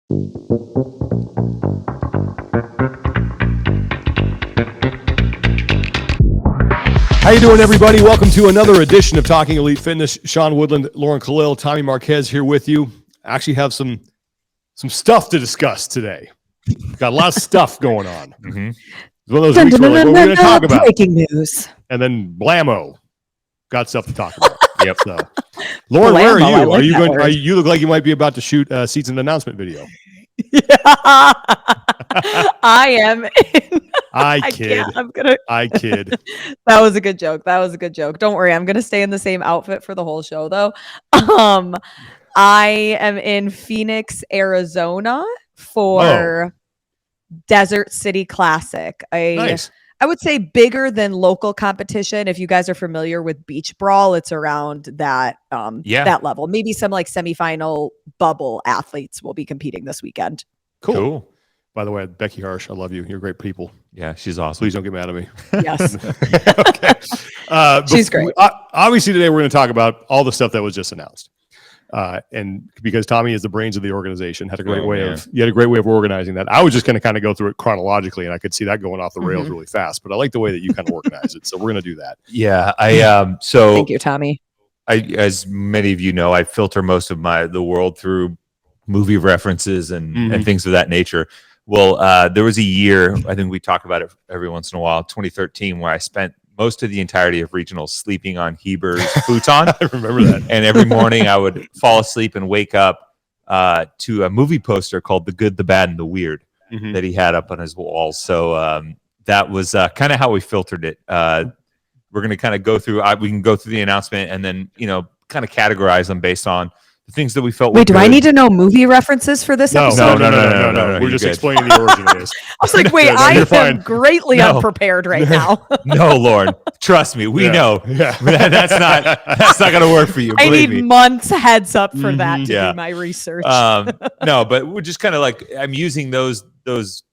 How you doing, everybody? Welcome to another edition of Talking Elite Fitness. Sean Woodland, Lauren Khalil, Tommy Marquez here with you. I actually have some stuff to discuss today. Got a lot of stuff going on. Mm-hmm. It's one of those weeks where, like, what are we going to talk about? Breaking news. And then blammo, got stuff to talk about. Yep. So, Lauren, where are you? Like you look like you might be about to shoot a season announcement video. Yeah. I am. I kid. I kid. That was a good joke. Don't worry. I'm going to stay in the same outfit for the whole show, though. I am in Phoenix, Arizona for Desert City Classic. Nice. I would say bigger than local competition. If you guys are familiar with beach brawl, it's around that that level. Maybe some like semifinal bubble athletes will be competing this weekend. Cool. By the way, Becky Harsh, I love you. You're great people. Yeah, she's awesome. Please don't get mad at me. Yes. Okay. She's great. Obviously, today we're going to talk about all the stuff that was just announced. And because Tommy is the brains of the organization, had a great way of organizing that. I was just going to kind of go through it chronologically, and I could see that going off the rails really fast. But I like the way that you kind of organize it, so we're going to do that. Yeah, so thank you, Tommy. As many of you know, I filter most of the world through movie references and things of that nature. Well, there was a year, I think we talk about it every once in a while, 2013, where I spent most of the entirety of regionals sleeping on Heber's futon. I remember that. And every morning I would fall asleep and wake up to a movie poster called The Good, the Bad, and the Weird that he had up on his walls. So that was kind of how we filtered it. We're going to kind of go through, we can go through the announcement and then, kind of categorize them based on the things that we felt. Wait, do I need to know movie references for this episode? No. We're just explaining the origin of this. I was like, wait, I am greatly unprepared right now. No, Lauren, trust me, we know. Yeah. That's not going to work for you. I need months heads up for that to do my research. No, but we're just kind of like, I'm using those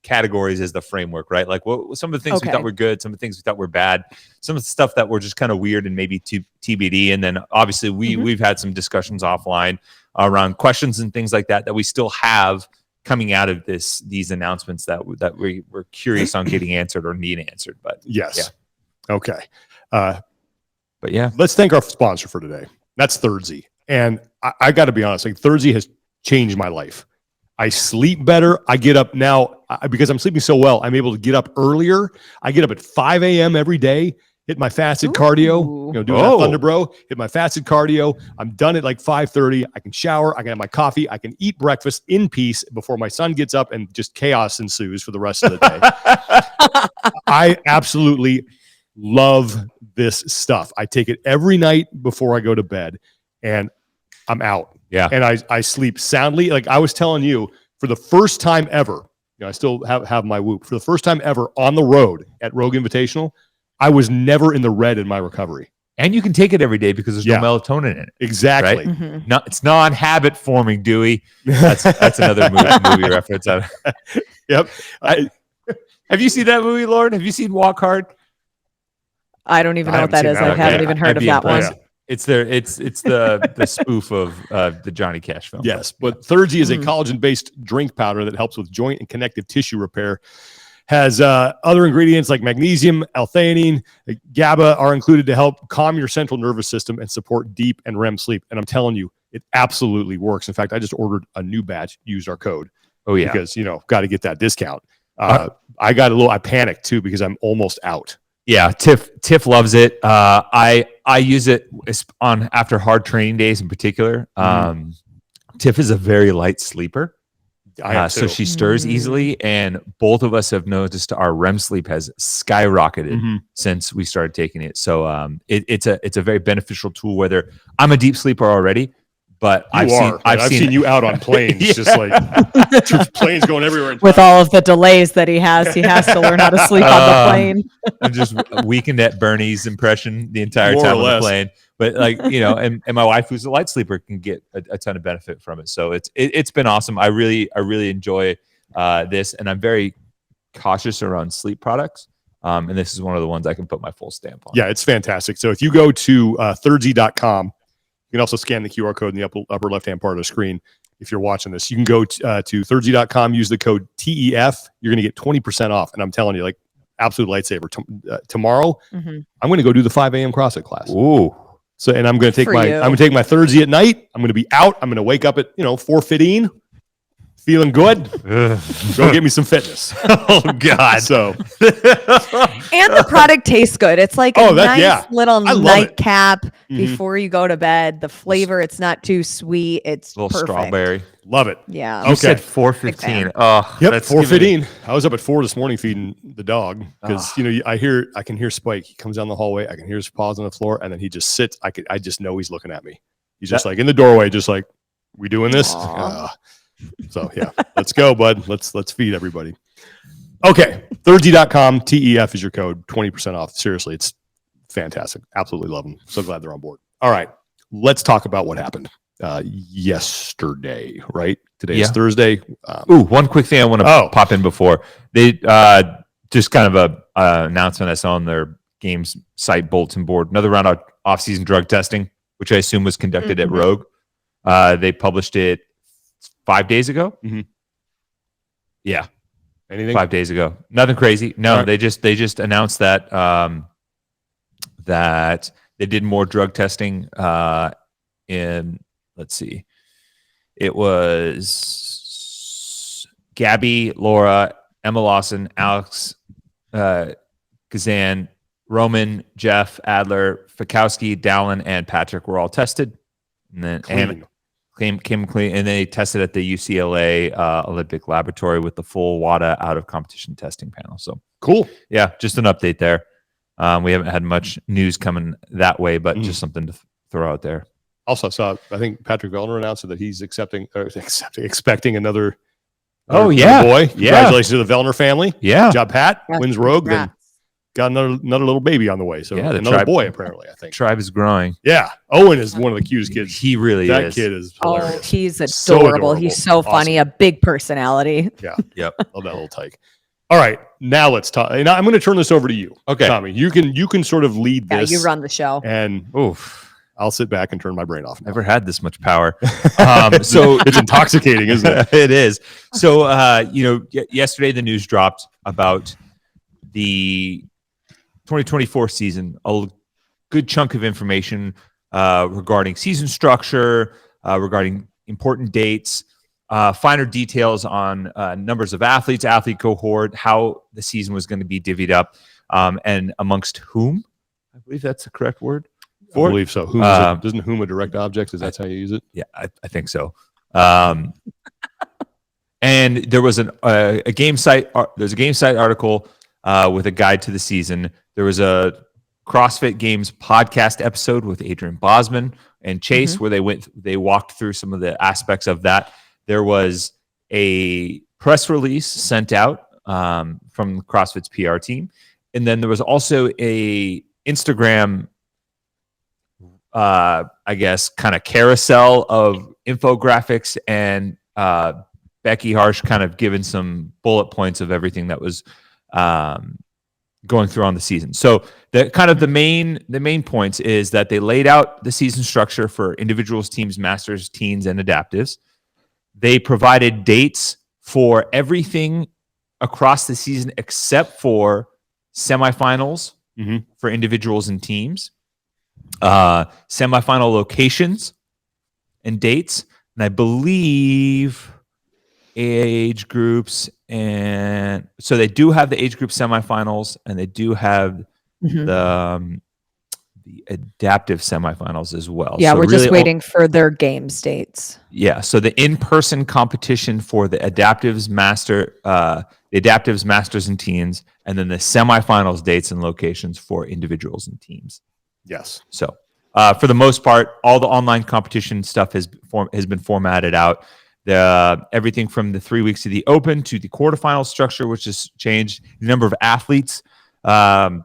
categories as the framework, right? Like some of the things we thought were good, some of the things we thought were bad, some of the stuff that were just kind of weird and maybe TBD. And then obviously we've had some discussions offline around questions and things like that we still have coming out of these announcements that we were curious on getting answered or need answered. But yes. Yeah. Okay. But yeah, let's thank our sponsor for today. That's Thirdzy. And I got to be honest, like Thirdzy has changed my life. I sleep better. I get up now because I'm sleeping so well. I'm able to get up earlier. I get up at 5 a.m. every day, hit my fasted cardio, do that Thunder Bro, hit my fasted cardio. I'm done at like 5:30. I can shower. I can have my coffee. I can eat breakfast in peace before my son gets up and just chaos ensues for the rest of the day. I absolutely love this stuff. I take it every night before I go to bed and I'm out. Yeah. And I sleep soundly. Like I was telling you, for the first time ever, I still have my Whoop. For the first time ever on the road at Rogue Invitational, I was never in the red in my recovery. And you can take it every day because there's no melatonin in it. Exactly. Right? It's non-habit forming, Dewey. That's another movie reference. Yep. Have you seen that movie, Lauren? Have you seen Walk Hard? I don't even know what that is. I haven't even heard of that one. It's the spoof of the Johnny Cash film. Yes, but Thirdzy is a collagen-based drink powder that helps with joint and connective tissue repair. Has other ingredients like magnesium, L-theanine, GABA are included to help calm your central nervous system and support deep and REM sleep. And I'm telling you, it absolutely works. In fact, I just ordered a new batch, used our code. Oh yeah, because got to get that discount. I panicked too because I'm almost out. Yeah, TEF loves it. I use it after hard training days in particular. TEF is a very light sleeper. So she stirs easily, and both of us have noticed our REM sleep has skyrocketed since we started taking it. So it's a very beneficial tool. Whether I'm a deep sleeper already, but I've seen you out on planes, just like planes going everywhere. With all of the delays that he has to learn how to sleep on the plane. I'm just weakened at Bernie's impression the entire time on the plane. But and my wife, who's a light sleeper, can get a ton of benefit from it. So it's been awesome. I really enjoy this, and I'm very cautious around sleep products. And this is one of the ones I can put my full stamp on. Yeah, it's fantastic. So if you go to Thirdzy.com, you can also scan the QR code in the upper left-hand part of the screen if you're watching this, you can go to Thirdzy.com, use the code TEF. You're going to get 20% off. And I'm telling you, like, absolute lightsaber. Tomorrow, I'm going to go do the 5 a.m. CrossFit class. Ooh. So, and I'm going to take my Thirdzy at night. I'm going to be out. I'm going to wake up at 4:15. Feeling good? Go get me some fitness. Oh God! So, and the product tastes good. It's like a nice little nightcap before you go to bed. The flavor, it's not too sweet. It's a little perfect. Strawberry. Love it. Yeah. You said 4:15. Oh, yep. 4:15. I was up at 4 this morning feeding the dog because I can hear Spike. He comes down the hallway. I can hear his paws on the floor, and then he just sits. I just know he's looking at me. He's just like in the doorway, just like, we doing this? So yeah, let's go, bud. Let's feed everybody. Okay, Thirdzy.com, TEF is your code, 20% off. Seriously, it's fantastic. Absolutely love them. So glad they're on board. All right, let's talk about what happened yesterday. Right, today is Thursday. One quick thing I want to pop in before they just kind of a announcement I saw on their games site bulletin board. Another round of off-season drug testing, which I assume was conducted at Rogue. They published it 5 days ago. Yeah. Anything? 5 days ago. Nothing crazy. No, right. They just announced that that they did more drug testing in, let's see. It was Gabby, Laura, Emma Lawson, Alex Kazan, Roman, Jeff, Adler, Fikowski, Dallin, and Patrick were all tested. And then came clean, and they tested at the UCLA Olympic Laboratory with the full WADA out of competition testing panel. So cool. Yeah, just an update there. We haven't had much news coming that way, but just something to throw out there. Also saw, I think Patrick Vellner announced that he's expecting another boy. Congratulations to the Vellner family. Yeah. Good job, Pat. Wins Rogue. Then got another little baby on the way. So another boy, apparently, I think. Tribe is growing. Yeah. Owen is one of the cutest kids. He really is. That kid is hilarious. Oh, he's adorable. He's so funny. A big personality. Yeah. Yep. Love that little tyke. All right. Now let's talk. And I'm going to turn this over to you. Okay. Tommy, you can sort of lead this. Yeah, you run the show. And I'll sit back and turn my brain off. Never had this much power. So it's intoxicating, isn't it? It is. So, yesterday the news dropped about the 2024 season, a good chunk of information regarding season structure, regarding important dates, finer details on numbers of athletes, athlete cohort, how the season was going to be divvied up, and amongst whom. I believe that's the correct word. I believe so. Isn't whom a direct object? Is that how you use it? Yeah, I think so. And there was a game site. There's a game site article with a guide to the season. There was a CrossFit Games podcast episode with Adrian Bosman and Chase where they walked through some of the aspects of that. There was a press release sent out from CrossFit's PR team, and then there was also a Instagram, I guess, kind of carousel of infographics and Becky Harsh kind of giving some bullet points of everything that was going through on the season. So the main points is that they laid out the season structure for individuals, teams, masters, teens, and adaptives. They provided dates for everything across the season except for semifinals for individuals and teams, semifinal locations and dates, and I believe age groups. And so they do have the age group semifinals, and they do have the adaptive semifinals as well. Yeah, so we're just waiting for their game dates. Yeah, so the in-person competition for the adaptives masters and teens, and then the semifinals dates and locations for individuals and teams. Yes. So for the most part, all the online competition stuff has been formatted out. Everything from the 3 weeks of the Open to the quarterfinal structure, which has changed the number of athletes that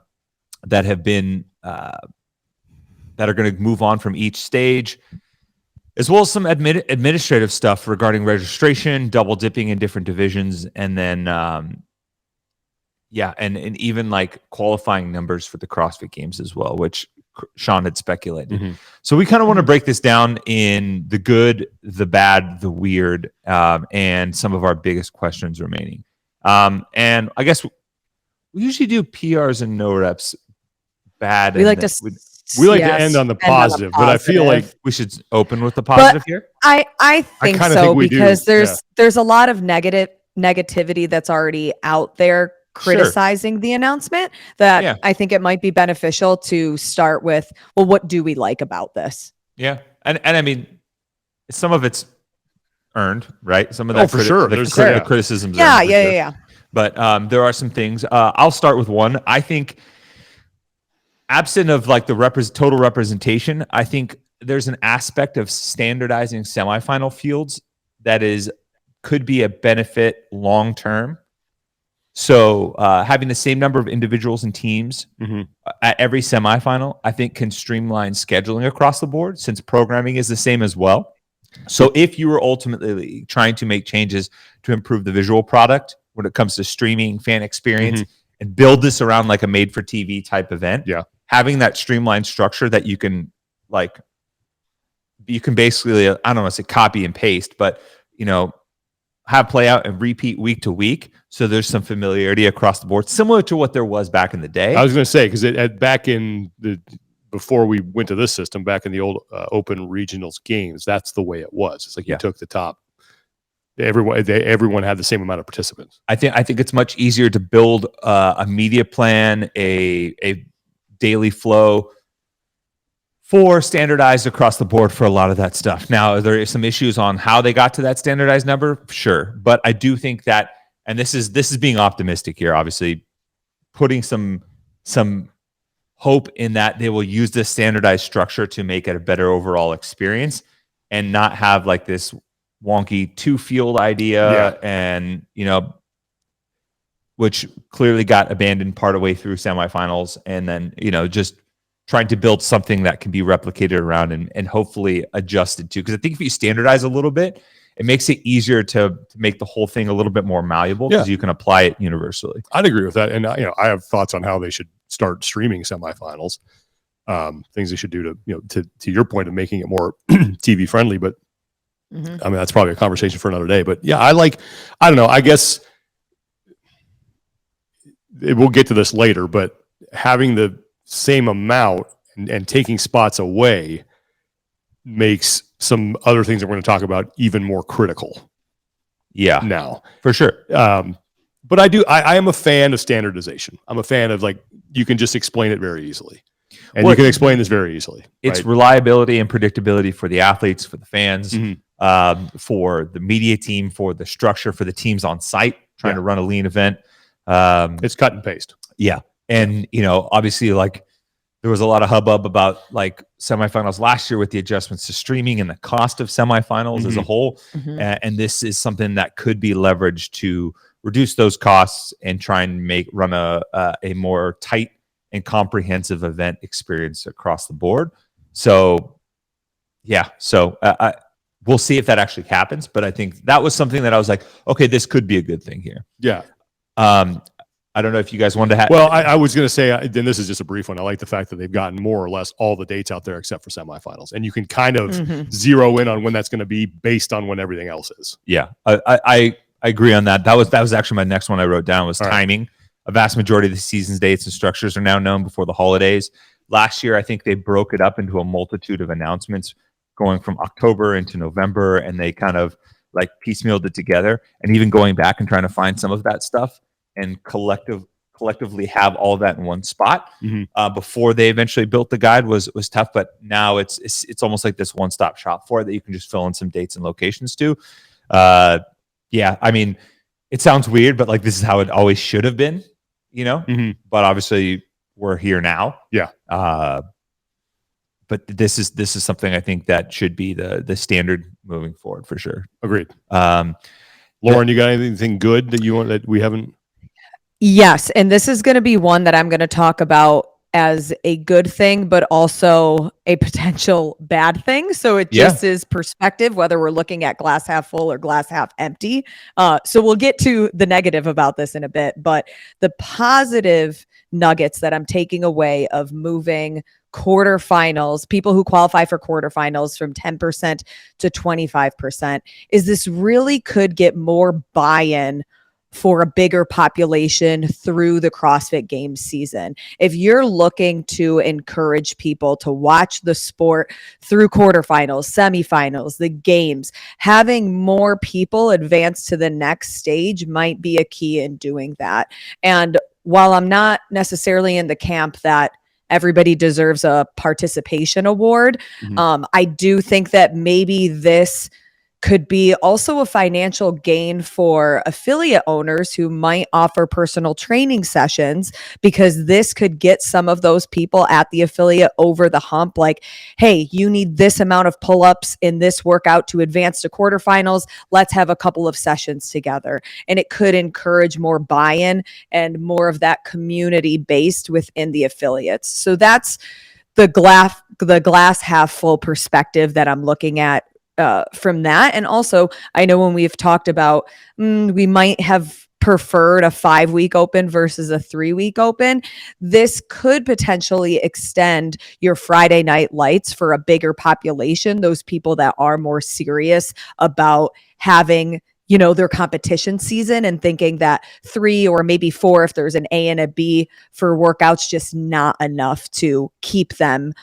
have been that are going to move on from each stage, as well as some administrative stuff regarding registration, double dipping in different divisions, and then and even like qualifying numbers for the CrossFit Games as well, which Sean had speculated. So we kind of want to break this down in the good, the bad, the weird, and some of our biggest questions remaining. And I guess we usually do PRs and no reps bad. We like to end on the positive, but I feel like we should open with the positive here. I think so, because there's a lot of negativity that's already out there criticizing the announcement that I think it might be beneficial to start with, well, what do we like about this? Yeah. And I mean, some of it's earned, right? Some of that for sure. The criticisms. Yeah. But there are some things. I'll start with one. I think absent of like the total representation, I think there's an aspect of standardizing semifinal fields that could be a benefit long term. So having the same number of individuals and teams at every semifinal, I think can streamline scheduling across the board, since programming is the same as well. So if you were ultimately trying to make changes to improve the visual product when it comes to streaming, fan experience, and build this around like a made for TV type event, having that streamlined structure that you can basically, I don't want to say copy and paste, but have play out and repeat week to week. So there's some familiarity across the board, similar to what there was back in the day. I was going to say, because before we went to this system, back in the old open regionals games, that's the way it was. It's like you took the top. Everyone had the same amount of participants. I think it's much easier to build a media plan, a daily flow for standardized across the board for a lot of that stuff. Now, there are some issues on how they got to that standardized number, sure. But I do think that, and this is being optimistic here, obviously, putting some hope in that they will use this standardized structure to make it a better overall experience and not have like this wonky two-field idea and, which clearly got abandoned part of the way through semifinals, and then, just trying to build something that can be replicated around and hopefully adjusted to. Because I think if you standardize a little bit, it makes it easier to make the whole thing a little bit more malleable, because you can apply it universally. I'd agree with that. And, I have thoughts on how they should start streaming semifinals, things they should do to your point of making it more TV friendly. But I mean, that's probably a conversation for another day. But yeah, I don't know, I guess we'll get to this later, but having the same amount and taking spots away makes some other things that we're going to talk about even more critical. Yeah, now for sure. But I am a fan of standardization. I'm a fan of you can just explain it very easily, and you can explain this very easily. It's reliability and predictability for the athletes, for the fans, for the media team, for the structure, for the teams on site trying to run a lean event. It's cut and paste. Yeah. And, obviously, there was a lot of hubbub about semifinals last year with the adjustments to streaming and the cost of semifinals as a whole. And this is something that could be leveraged to reduce those costs and try and run a more tight and comprehensive event experience across the board. So, yeah. So we'll see if that actually happens. But I think that was something that I was like, okay, this could be a good thing here. Yeah. I don't know if you guys wanted to have. Well, I was going to say, then this is just a brief one. I like the fact that they've gotten more or less all the dates out there except for semifinals, and you can kind of zero in on when that's going to be based on when everything else is. Yeah, I agree on that. That was actually my next one I wrote down was timing. Right. A vast majority of the season's dates and structures are now known before the holidays. Last year, I think they broke it up into a multitude of announcements going from October into November, and they kind of piecemealed it together. And even going back and trying to find some of that stuff and collectively have all that in one spot before they eventually built the guide was tough. But now it's almost like this one-stop shop for it that you can just fill in some dates and locations to. Yeah, I mean, it sounds weird, but this is how it always should have been, But obviously, we're here now. Yeah. But this is something I think that should be the standard moving forward for sure. Agreed. Lauren, you got anything good that you want that we haven't? Yes. And this is going to be one that I'm going to talk about as a good thing, but also a potential bad thing. So it just is perspective, whether we're looking at glass half full or glass half empty. So we'll get to the negative about this in a bit, but the positive nuggets that I'm taking away of moving quarterfinals, people who qualify for quarterfinals from 10% to 25%, is this really could get more buy-in for a bigger population through the CrossFit Games season. If you're looking to encourage people to watch the sport through quarterfinals, semifinals, the games, having more people advance to the next stage might be a key in doing that. And while I'm not necessarily in the camp that everybody deserves a participation award, I do think that maybe this could be also a financial gain for affiliate owners who might offer personal training sessions, because this could get some of those people at the affiliate over the hump. Like, hey, you need this amount of pull-ups in this workout to advance to quarterfinals. Let's have a couple of sessions together. And it could encourage more buy-in and more of that community based within the affiliates. So that's the glass half full perspective that I'm looking at from that. And also, I know when we've talked about we might have preferred a 5-week open versus a 3-week open, this could potentially extend your Friday night lights for a bigger population, those people that are more serious about having their competition season, and thinking that 3 or maybe 4, if there's an A and a B for workouts, just not enough to keep them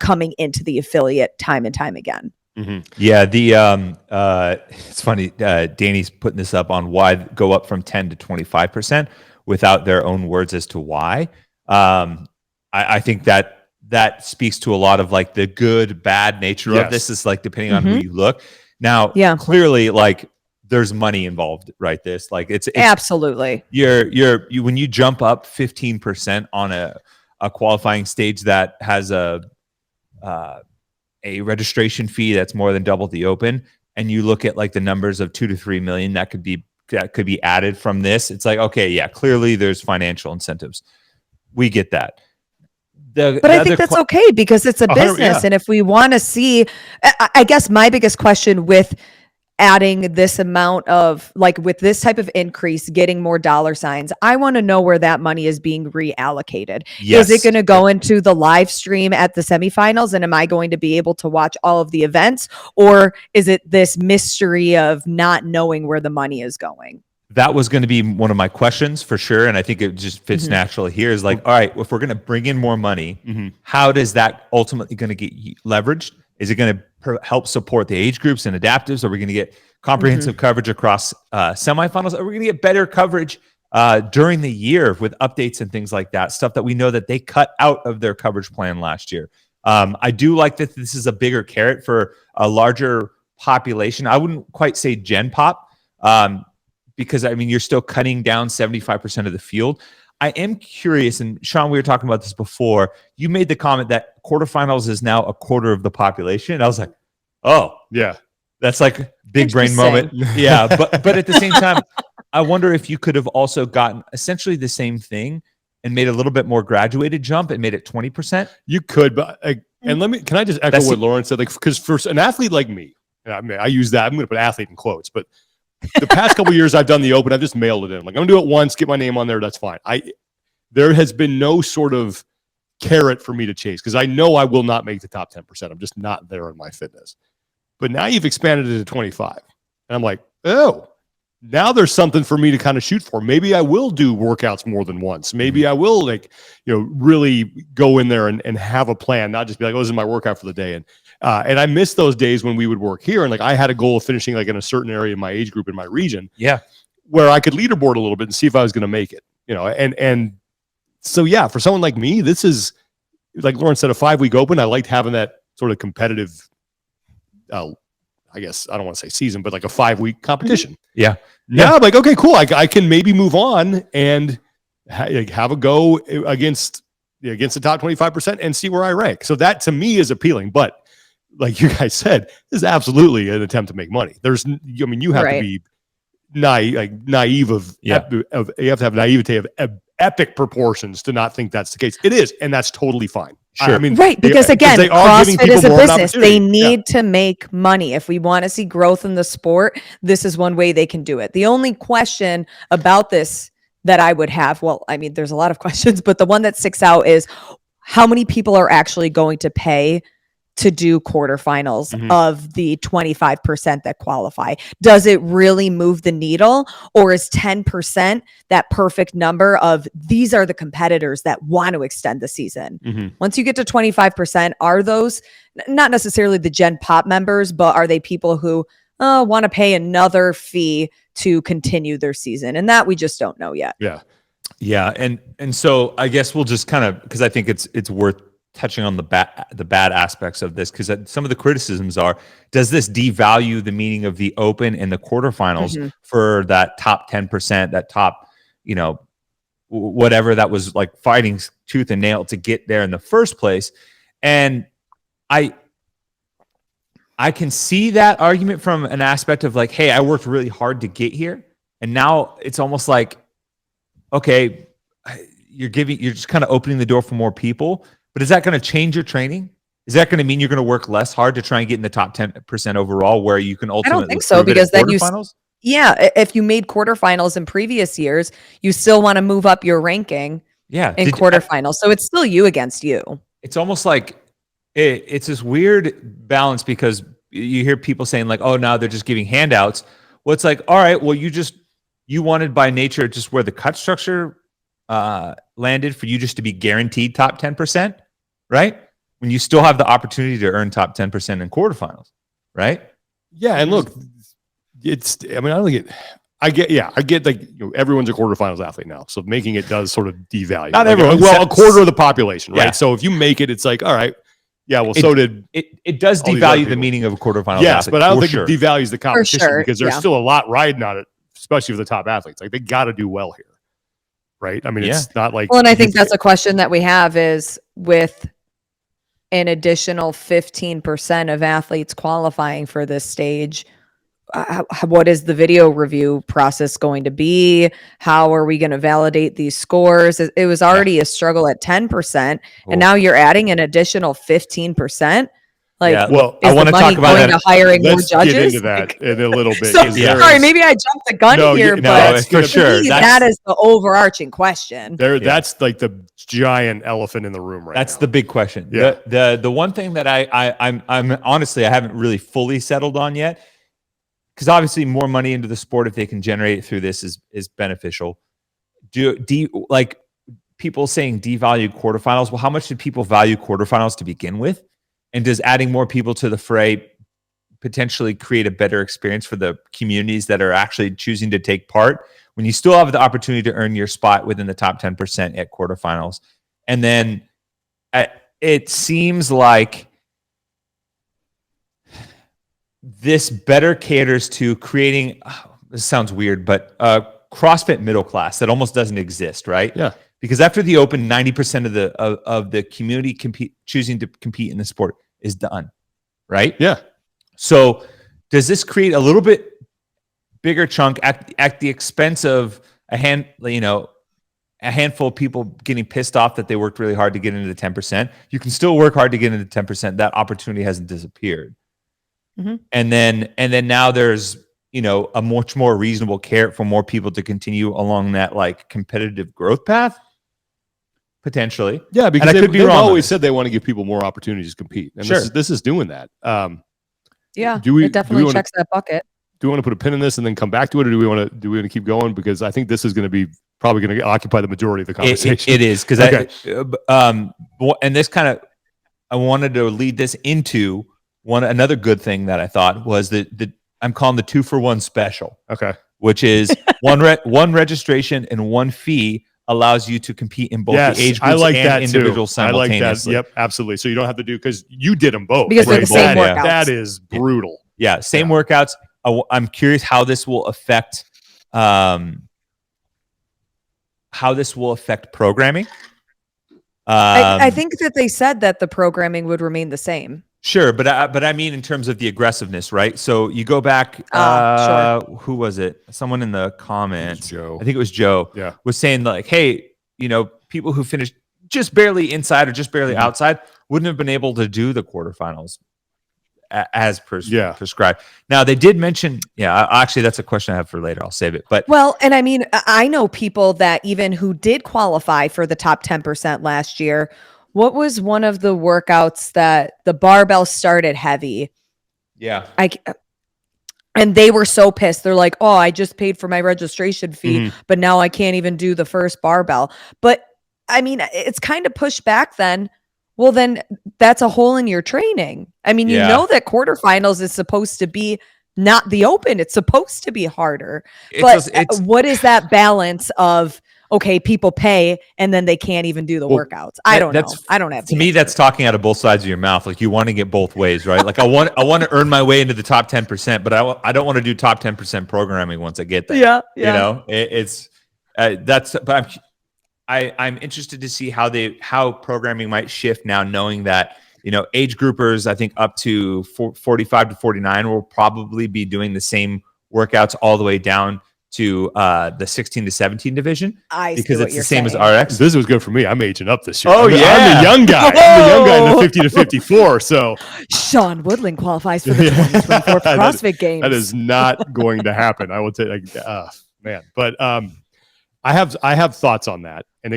coming into the affiliate time and time again. Yeah, it's funny. Danny's putting this up on why go up from 10 to 25% without their own words as to why. I think that speaks to a lot of like the good, bad nature of this. Is like depending on who you look. Now, clearly, like there's money involved, right? This like it's absolutely you when you jump up 15% on a qualifying stage that has a registration fee that's more than double the open, and you look at like the numbers of 2 to 3 million that could be added from this, it's like, okay, yeah, clearly there's financial incentives. We get that. But I think that's okay, because it's a business. And if we want to see, I guess my biggest question with adding this amount of, like, with this type of increase, getting more dollar signs, I want to know where that money is being reallocated. Is it going to go into the live stream at the semifinals, and am I going to be able to watch all of the events, or is it this mystery of not knowing where the money is going? That was going to be one of my questions for sure, and I think it just fits naturally here. Is like, all right, if we're going to bring in more money, how does that ultimately going to get leveraged? Is it going to help support the age groups and adaptives? Are we going to get comprehensive coverage across semifinals? Are we going to get better coverage during the year with updates and things like that? Stuff that we know that they cut out of their coverage plan last year. I do like that this is a bigger carrot for a larger population. I wouldn't quite say Gen Pop, because I mean, you're still cutting down 75% of the field. I am curious, and Sean, we were talking about this before. You made the comment that quarterfinals is now a quarter of the population. And I was like, oh, yeah, that's like big brain moment. Yeah, but at the same time, I wonder if you could have also gotten essentially the same thing and made a little bit more graduated jump and made it 20%. You could, but and can I just echo what Lauren said? Like, because for an athlete like me, I mean, I use that. I'm going to put athlete in quotes, but the past couple of years I've done the open, I've just mailed it in. Like, I'm gonna do it once, get my name on there. That's fine. There has been no sort of carrot for me to chase, because I know I will not make the top 10%. I'm just not there in my fitness. But now you've expanded it to 25. And I'm like, oh, now there's something for me to kind of shoot for. Maybe I will do workouts more than once. Maybe I will, like, really go in there and have a plan, not just be like, oh, this is my workout for the day. And I miss those days when we would work here, and like I had a goal of finishing like in a certain area in my age group in my region, where I could leaderboard a little bit and see if I was going to make it, and so yeah, for someone like me, this is, like Lauren said, a 5-week open. I liked having that sort of competitive, I guess I don't want to say season, but like a 5-week competition. Yeah. Now I'm like, okay, cool. I can maybe move on and have a go against the top 25% and see where I rank. So that to me is appealing, but like you guys said, this is absolutely an attempt to make money. You have to be naive you have to have naivete of epic proportions to not think that's the case. It is, and that's totally fine. Sure. Because again, CrossFit is a business. They need to make money. If we want to see growth in the sport, this is one way they can do it. The only question about this that I would have, well, I mean, there's a lot of questions, but the one that sticks out is, how many people are actually going to pay to do quarterfinals of the 25% that qualify? Does it really move the needle, or is 10% that perfect number of these are the competitors that want to extend the season? Once you get to 25%, are those not necessarily the Gen Pop members, but are they people who want to pay another fee to continue their season? And that we just don't know yet. Yeah. And so I guess we'll just kind of, because I think it's worth touching on the bad aspects of this, because some of the criticisms are, does this devalue the meaning of the Open and the quarterfinals for that top 10%, that top, whatever that was like fighting tooth and nail to get there in the first place? And I can see that argument from an aspect of like, hey, I worked really hard to get here, and now it's almost like, okay, you're just kind of opening the door for more people. But is that going to change your training? Is that going to mean you're going to work less hard to try and get in the top 10% overall, where you can ultimately? I don't think so, because then if you made quarterfinals in previous years, you still want to move up your ranking. In quarterfinals, so it's still you against you. It's almost like it's this weird balance, because you hear people saying like, "Oh, now they're just giving handouts." Well, it's like, all right, well, you wanted by nature just where the cut structure landed for you just to be guaranteed top 10%, right? When you still have the opportunity to earn top 10% in quarterfinals, right? Yeah, and look, I get like everyone's a quarterfinals athlete now, so making it does sort of devalue. Not everyone. Well, a quarter of the population, right? Yeah. So if you make it, it's like, all right, yeah. Well, so did it does devalue the meaning of a quarterfinals. Yes, athlete, but I don't think it devalues the competition, because there's still a lot riding on it, especially for the top athletes. Like, they got to do well here, right? I mean, it's not like. Well, and I think that's a question that we have is, with an additional 15% of athletes qualifying for this stage, what is the video review process going to be? How are we going to validate these scores? It was already a struggle at 10%, and now you're adding an additional 15%. Like, well, I want to talk about that. To hiring more judges. Get into that in a little bit. Sorry, maybe I jumped the gun here, but for sure, that is the overarching question. That's like the giant elephant in the room right now. That's the big question. Yeah. The one thing that I'm honestly, I haven't really fully settled on yet, because obviously more money into the sport, if they can generate it through this, is beneficial. Like people saying devalue quarterfinals? Well, how much did people value quarterfinals to begin with? And does adding more people to the fray potentially create a better experience for the communities that are actually choosing to take part, when you still have the opportunity to earn your spot within the top 10% at quarterfinals? And then it seems like this better caters to creating, this sounds weird, but CrossFit middle class that almost doesn't exist, right? Yeah. Because after the Open, 90% of the community choosing to compete in the sport is done, right? Yeah. So does this create a little bit bigger chunk at the expense of a handful of people getting pissed off that they worked really hard to get into the 10%? You can still work hard to get into the 10%. That opportunity hasn't disappeared. And then now there's a much more reasonable carrot for more people to continue along that like competitive growth path. Potentially. Yeah, because they've always said they want to give people more opportunities to compete. And this is doing that. It definitely checks that bucket. Do we want to put a pin in this and then come back to it, or do we want to keep going? Because I think this is going to be probably going to occupy the majority of the conversation. It is, because and this kind of, I wanted to lead this into another good thing that I thought was that I'm calling the 2-for-1 special. Okay. Which is one registration and one fee allows you to compete in both the age groups and individuals simultaneously. I like that. Yep, absolutely. So you don't have to do, because you did them both. Because they're the same workouts. That is brutal. Yeah, same workouts. I'm curious how this will affect programming. I think that they said that the programming would remain the same. Sure, but I mean in terms of the aggressiveness, right? So you go back, who was it? Someone in the comments, Joe. I think it was Joe, was saying like, hey, people who finished just barely inside or just barely outside wouldn't have been able to do the quarterfinals as prescribed. Now they did mention, actually that's a question I have for later. I'll save it. But and I mean, I know people that even who did qualify for the top 10% last year What was one of the workouts that the barbell started heavy? Yeah. And they were so pissed. They're like, oh, I just paid for my registration fee, but now I can't even do the first barbell. But I mean, it's kind of pushed back then. Well, then that's a hole in your training. I mean, you know that quarterfinals is supposed to be not the open. It's supposed to be harder. But what is that balance of, okay, people pay and then they can't even do the workouts? I don't know. I don't have. To me, that's talking out of both sides of your mouth. Like you want to get both ways, right? Like I want to earn my way into the top 10%, but I don't want to do top 10% programming once I get there. Yeah. You know, but I'm interested to see how programming might shift now, knowing that, you know, age groupers, I think up to 45 to 49 will probably be doing the same workouts all the way down to the 16 to 17 division, because it's the same as RX. This was good for me. I'm aging up this year. Oh, I'm the young guy. I'm the young guy in the 50 to 54. So Sean Woodland qualifies for the 2024 CrossFit Games. That is not going to happen. I will say, man. But I have thouts on that, and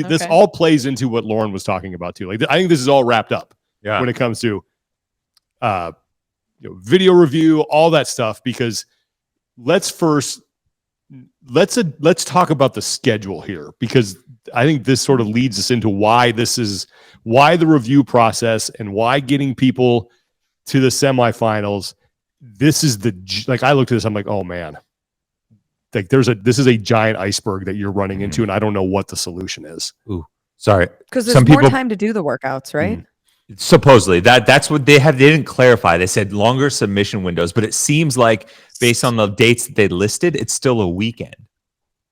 this all plays into what Lauren was talking about too. Like I think this is all wrapped up when it comes to video review, all that stuff. Because let's talk about the schedule here, because I think this sort of leads us into why the review process and why getting people to the semifinals. This is like, I looked at this, I'm like, oh man, like this is a giant iceberg that you're running into, and I don't know what the solution is. Ooh, sorry. Because there's more time to do the workouts, right? Supposedly that's what they didn't clarify. They said longer submission windows, but it seems like based on the dates that they listed, it's still a weekend.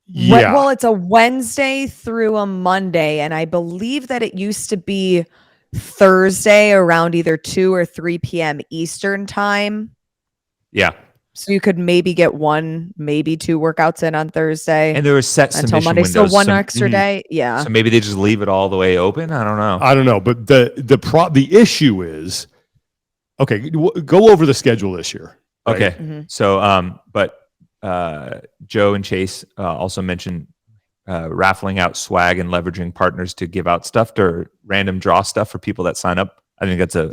Yeah. Well, it's a Wednesday through a Monday, and I believe that it used to be Thursday around either 2 or 3 p.m. Eastern time. Yeah. So you could maybe get 1, maybe 2 workouts in on Thursday. And there was set until Monday. Windows. So one extra day. Yeah. So maybe they just leave it all the way open. I don't know. But the issue is, okay, go over the schedule this year. Right? Okay. So, but Joe and Chase also mentioned raffling out swag and leveraging partners to give out stuff or random draw stuff for people that sign up. I think that's a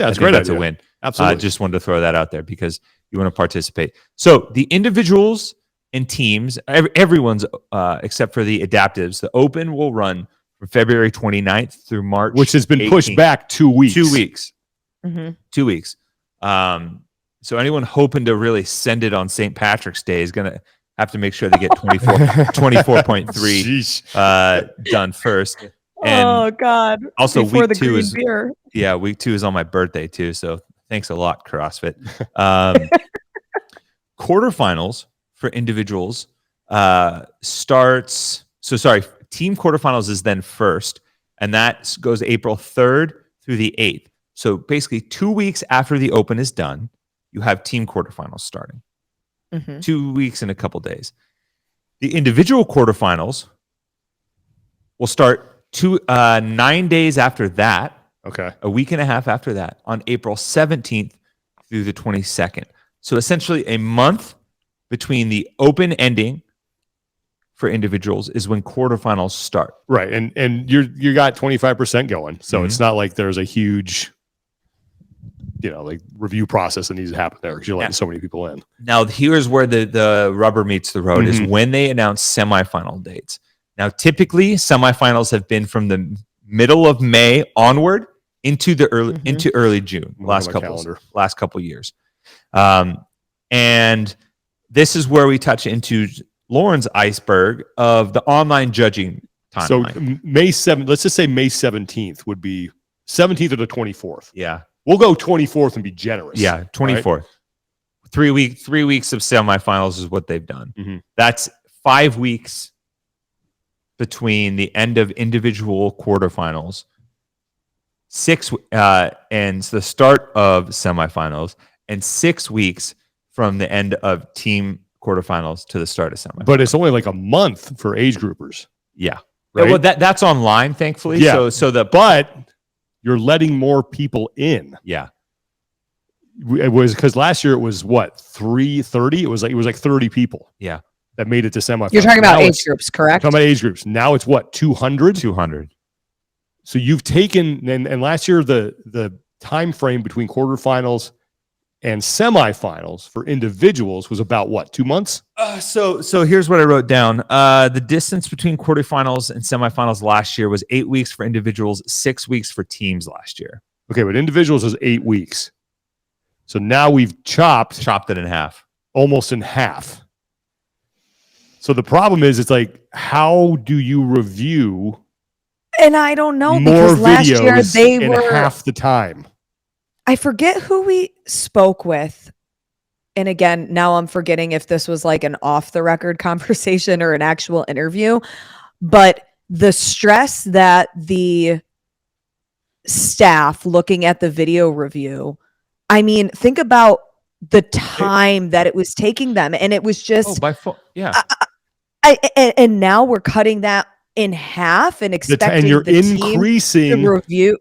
win. Absolutely. Just wanted to throw that out there because you want to participate. So the individuals and teams, everyone's except for the adaptives, the open will run from February 29th through March, which has been 18th. Pushed back 2 weeks. 2 weeks. 2 weeks. So anyone hoping to really send it on St. Patrick's Day is going to have to make sure they get 24.3 done first. And oh God! Also, before week the 2 is beer. Yeah, week 2 is on my birthday too. So thanks a lot, CrossFit. Quarterfinals for individuals starts. So sorry, team quarterfinals is then first, and that goes April 3rd through the 8th. So basically, 2 weeks after the open is done, you have team quarterfinals starting. 2 weeks and a couple days. The individual quarterfinals will start 9 days after that. Okay. A week and a half after that, on April 17th through the 22nd. So essentially a month between the open ending for individuals is when quarterfinals start. Right. And you got 25% going. So it's not like there's a huge, like review process that needs to happen there because you're letting so many people in. Now, here's where the rubber meets the road is when they announce semifinal dates. Now, typically semifinals have been from the middle of May onward into early June, last couple years. And this is where we touch into Lauren's iceberg of the online judging timeline. So May 7th, let's just say May 17th would be 17th or the 24th. Yeah. We'll go 24th and be generous. Yeah, 24th. Right? 3 weeks of semifinals is what they've done. That's 5 weeks between the end of individual quarterfinals, 6 and the start of semifinals, and 6 weeks from the end of team quarterfinals to the start of semifinals. But it's only like a month for age groupers. Yeah. Right? Well, that's online, thankfully. Yeah. But you're letting more people in. Yeah. It was because last year it was what, 330? It was like 30 people. Yeah. That made it to semifinals. You're talking about age groups, correct? Talking about age groups. Now it's what, 200? 200. So you've taken, and last year, the time frame between quarterfinals and semifinals for individuals was about what, 2 months? So here's what I wrote down. The distance between quarterfinals and semifinals last year was 8 weeks for individuals, 6 weeks for teams last year. Okay, but individuals was 8 weeks. So now we've chopped it in half. Almost in half. So the problem is, it's like, how do you review? And I don't know, more because last year videos they in were half the time. I forget who we spoke with. And again, now I'm forgetting if this was like an off the record conversation or an actual interview, but the stress that the staff looking at the video review, I mean, think about the time that it was taking them. And it was just, by phone. Yeah. And now we're cutting that in half and expecting and you're the increasing team to review.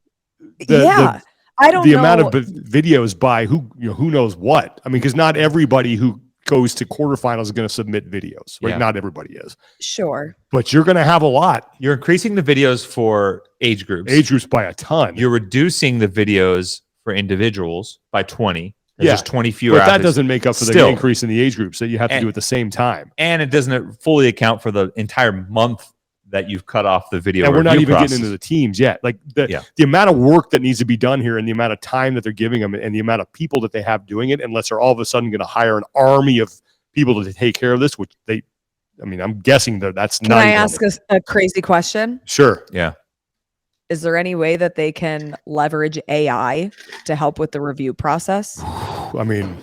I don't the know. amount of videos by who knows what. I mean, because not everybody who goes to quarterfinals is going to submit videos, right? Yeah. Not everybody is. Sure. But you're going to have a lot. You're increasing the videos for age groups by a ton. You're reducing the videos for individuals by 20. There's just 20 fewer. But that doesn't make up for the increase in the age groups that you have to do at the same time. And it doesn't fully account for the entire month that you've cut off the video. And we're not even process. getting into the teams yet. Like the amount of work that needs to be done here, and the amount of time that they're giving them, and the amount of people that they have doing it, unless they're all of a sudden going to hire an army of people to take care of this, which I'm guessing that's not. Can I ask a crazy question? Sure. Yeah. Is there any way that they can leverage AI to help with the review process? I mean,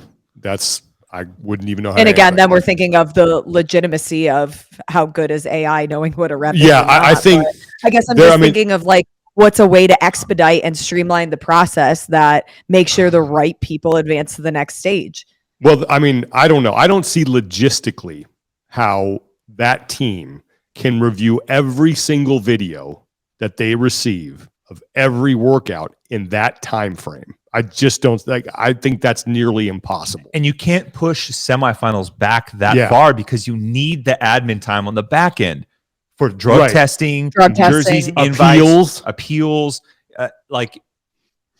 I wouldn't even know how and to again, then we're thinking of the legitimacy of how good is AI knowing what a rep is. Yeah, I think. I guess I'm just thinking of like, what's a way to expedite and streamline the process that makes sure the right people advance to the next stage? Well, I mean, I don't know. I don't see logistically how that team can review every single video that they receive of every workout in that time frame. I just don't I think that's nearly impossible. And you can't push semifinals back that far because you need the admin time on the back end for drug testing, jerseys, invites, appeals. Like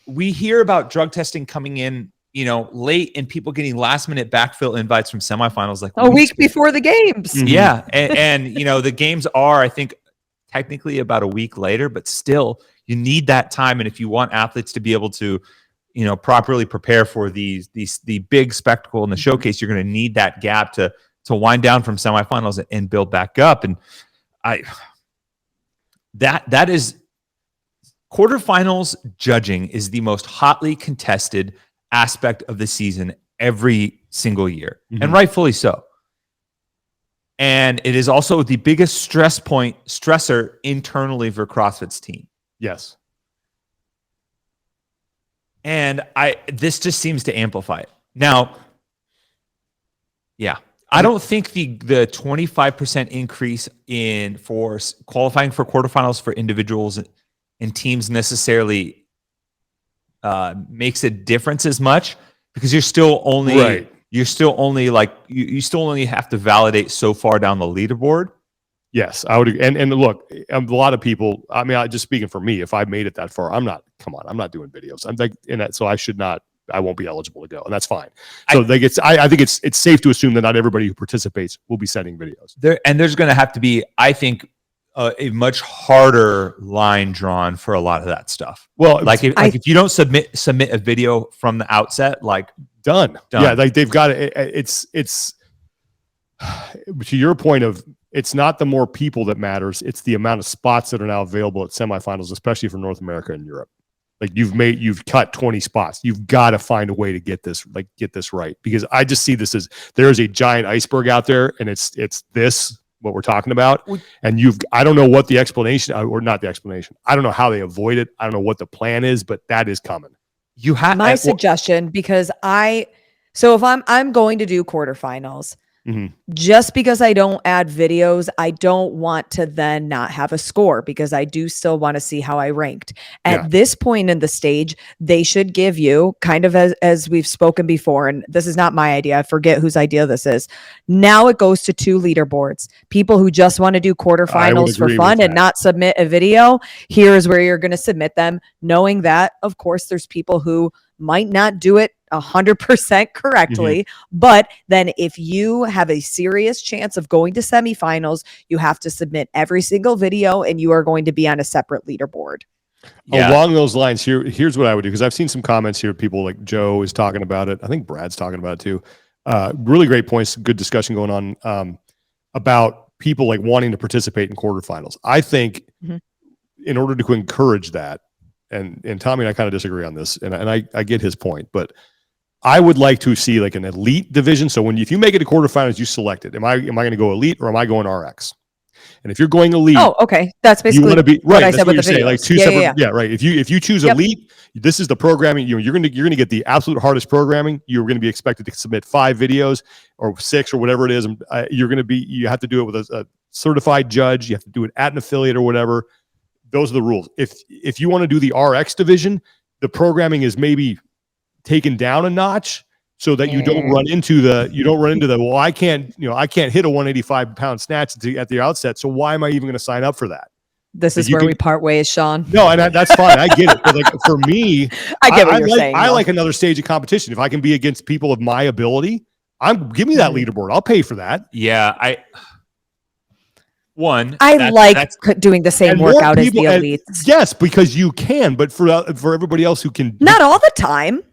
we hear about drug testing coming in, late, and people getting last minute backfill invites from semifinals like a week before the games. Mm-hmm. Yeah. And the games are, I think, technically about a week later, but still you need that time. And if you want athletes to be able to, properly prepare for the big spectacle and the showcase, you're going to need that gap to wind down from semifinals and build back up. And that is quarterfinals judging is the most hotly contested aspect of the season every single year, and rightfully so. And it is also the biggest stressor internally for CrossFit's team. Yes. And this just seems to amplify it. Now, I don't think the 25% increase for qualifying for quarterfinals for individuals and teams necessarily makes a difference as much, because you're still only you still only have to validate so far down the leaderboard. Yes, I would. And look, a lot of people, I mean, just speaking for me, if I made it that far, I'm not doing videos. I'm like in that, so I won't be eligible to go, and that's fine. So I think it's safe to assume that not everybody who participates will be sending videos. There's going to have to be, I think, a much harder line drawn for a lot of that stuff. Well, if you don't submit a video from the outset, done. Yeah, they've got it. It's to your point of, it's not the more people that matters. It's the amount of spots that are now available at semifinals, especially for North America and Europe. Like you've cut 20 spots. You've got to find a way to get this right, because I just see this as there is a giant iceberg out there, and it's this what we're talking about. And I don't know what the explanation, or not the explanation. I don't know how they avoid it. I don't know what the plan is, but that is coming. You have my suggestion, because if I'm going to do quarterfinals, Just because I don't add videos, I don't want to then not have a score, because I do still want to see how I ranked. At this point in the stage, they should give you, kind of as we've spoken before, and this is not my idea, I forget whose idea this is. Now it goes to 2 leaderboards. People who just want to do quarterfinals for fun and not submit a video, here's where you're going to submit them, knowing that, of course, there's people who might not do it 100% correctly. But then if you have a serious chance of going to semifinals, you have to submit every single video and you are going to be on a separate leaderboard. Along those lines, here's what I would do, because I've seen some comments here. People like Joe is talking about it. I think Brad's talking about it too. Really great points. Good discussion going on about people like wanting to participate in quarterfinals. I think in order to encourage that, and Tommy and I kind of disagree on this, and I get his point, but I would like to see like an elite division. So if you make it to quarterfinals, you select it. Am I going to go elite or am I going RX? And if you're going elite, okay, that's basically you want to be right. What I That's said what with you're the saying. Like two separate, right. If you choose elite, this is the programming. You're going to get the absolute hardest programming. You're going to be expected to submit 5 videos or 6 or whatever it is. You have to do it with a certified judge. You have to do it at an affiliate or whatever. Those are the rules. If you want to do the RX division, the programming is maybe taken down a notch so that you don't run into well, I can't hit a 185-pound snatch at the outset. So why am I even going to sign up for that? This is where we part ways, Sean. No, and that's fine. I get it. But like for me, I get what you're saying. I like another stage of competition. If I can be against people of my ability, give me that leaderboard. I'll pay for that. Yeah, I like doing the same workout as the elites. Yes, because you can, but for everybody else who can, not all the time.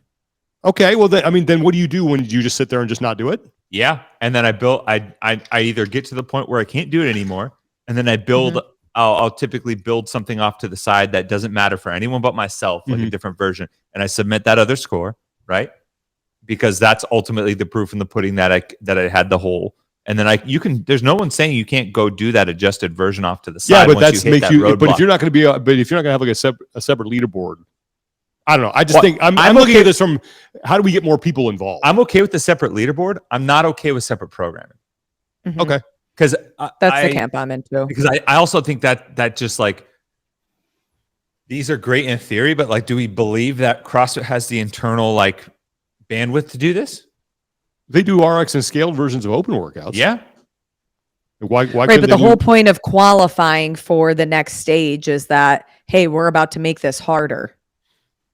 Okay, well then what do you do when you just sit there and just not do it? Yeah, and then I either get to the point where I can't do it anymore, and then I build. I'll typically build something off to the side that doesn't matter for anyone but myself, like a different version, and I submit that other score, right? Because that's ultimately the proof in the pudding that I had the hole. And then there's no one saying you can't go do that adjusted version off to the side. Yeah, but but if you're not going to have like a separate leaderboard, I don't know. I just think I'm looking at this from how do we get more people involved? I'm okay with the separate leaderboard. I'm not okay with separate programming. Okay. Because that's the camp I'm into. Because I also think that just like these are great in theory, but like, do we believe that CrossFit has the internal like bandwidth to do this? They do RX and scaled versions of open workouts. Yeah. Why right, but the whole point of qualifying for the next stage is that, hey, we're about to make this harder.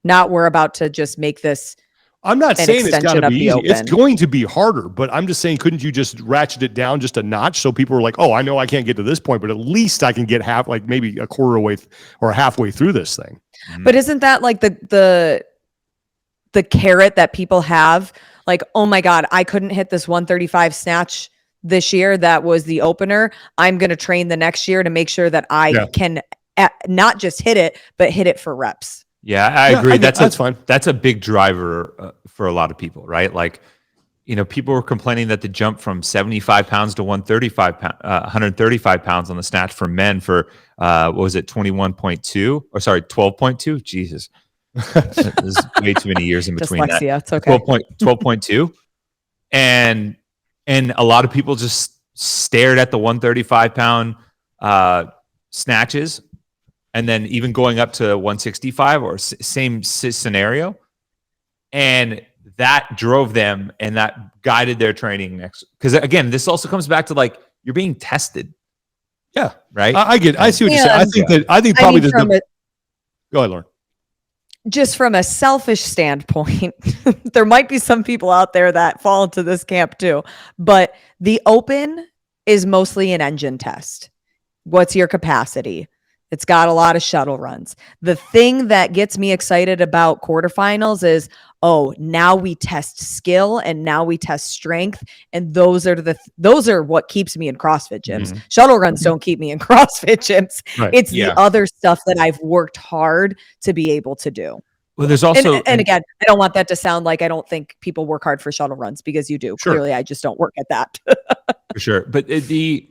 Not we're about to just make this. I'm not saying it's got to be easy. It's going to be harder, but I'm just saying, couldn't you just ratchet it down just a notch so people are like, oh, I know I can't get to this point, but at least I can get maybe a quarter away or halfway through this thing. But isn't that like the carrot that people have? Like, oh my God, I couldn't hit this 135 snatch this year. That was the opener. I'm going to train the next year to make sure that I can not just hit it, but hit it for reps. Yeah, I agree. That's fine. That's a big driver for a lot of people, right? Like, people were complaining that the jump from 75 pounds to 135 pounds on the snatch for men for, what was it, 21.2? Or sorry, 12.2? Jesus. There's way too many years in between Dyslexia, that. It's okay. 12.2. And a lot of people just stared at the 135-pound snatches, and then even going up to 165 or same scenario. And that drove them and that guided their training next. Because again, this also comes back to like, you're being tested. Yeah. Right. I see what you're saying. I think probably go ahead, Lauren. Just from a selfish standpoint, there might be some people out there that fall into this camp too, but the open is mostly an engine test. What's your capacity? It's got a lot of shuttle runs. The thing that gets me excited about quarterfinals is, now we test skill and now we test strength. And those are what keeps me in CrossFit gyms. Mm-hmm. Shuttle runs don't keep me in CrossFit gyms. Right. It's the other stuff that I've worked hard to be able to do. Well, there's also, and again, I don't want that to sound like I don't think people work hard for shuttle runs, because you do. Sure. Clearly, I just don't work at that. For sure. But the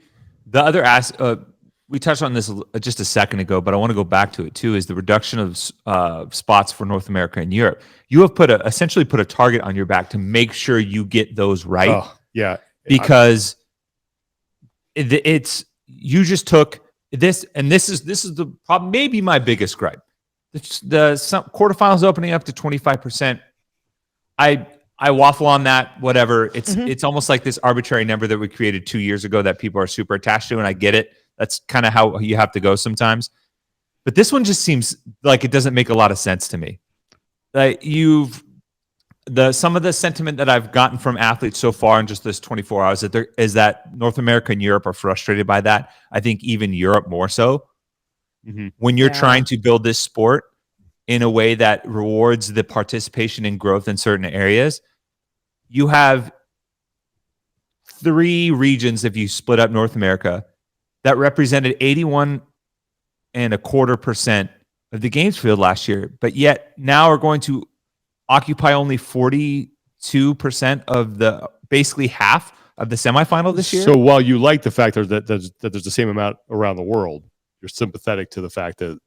other we touched on this just a second ago, but I want to go back to it too, is the reduction of spots for North America and Europe. You have essentially put a target on your back to make sure you get those right. Oh, yeah. because it's you just took this, and this is the problem. Maybe my biggest gripe: some quarterfinals opening up to 25%. I waffle on that. Whatever. It's almost like this arbitrary number that we created 2 years ago that people are super attached to, and I get it. That's kind of how you have to go sometimes. But this one just seems like it doesn't make a lot of sense to me. Like some of the sentiment that I've gotten from athletes so far in just this 24 hours is that North America and Europe are frustrated by that. I think even Europe more so. When you're trying to build this sport in a way that rewards the participation and growth in certain areas, you have 3 regions, if you split up North America, that represented 81.25% of the games field last year, but yet now are going to occupy only 42% of basically half of the semifinal this year. So while you like the fact that there's the same amount around the world, you're sympathetic to the fact that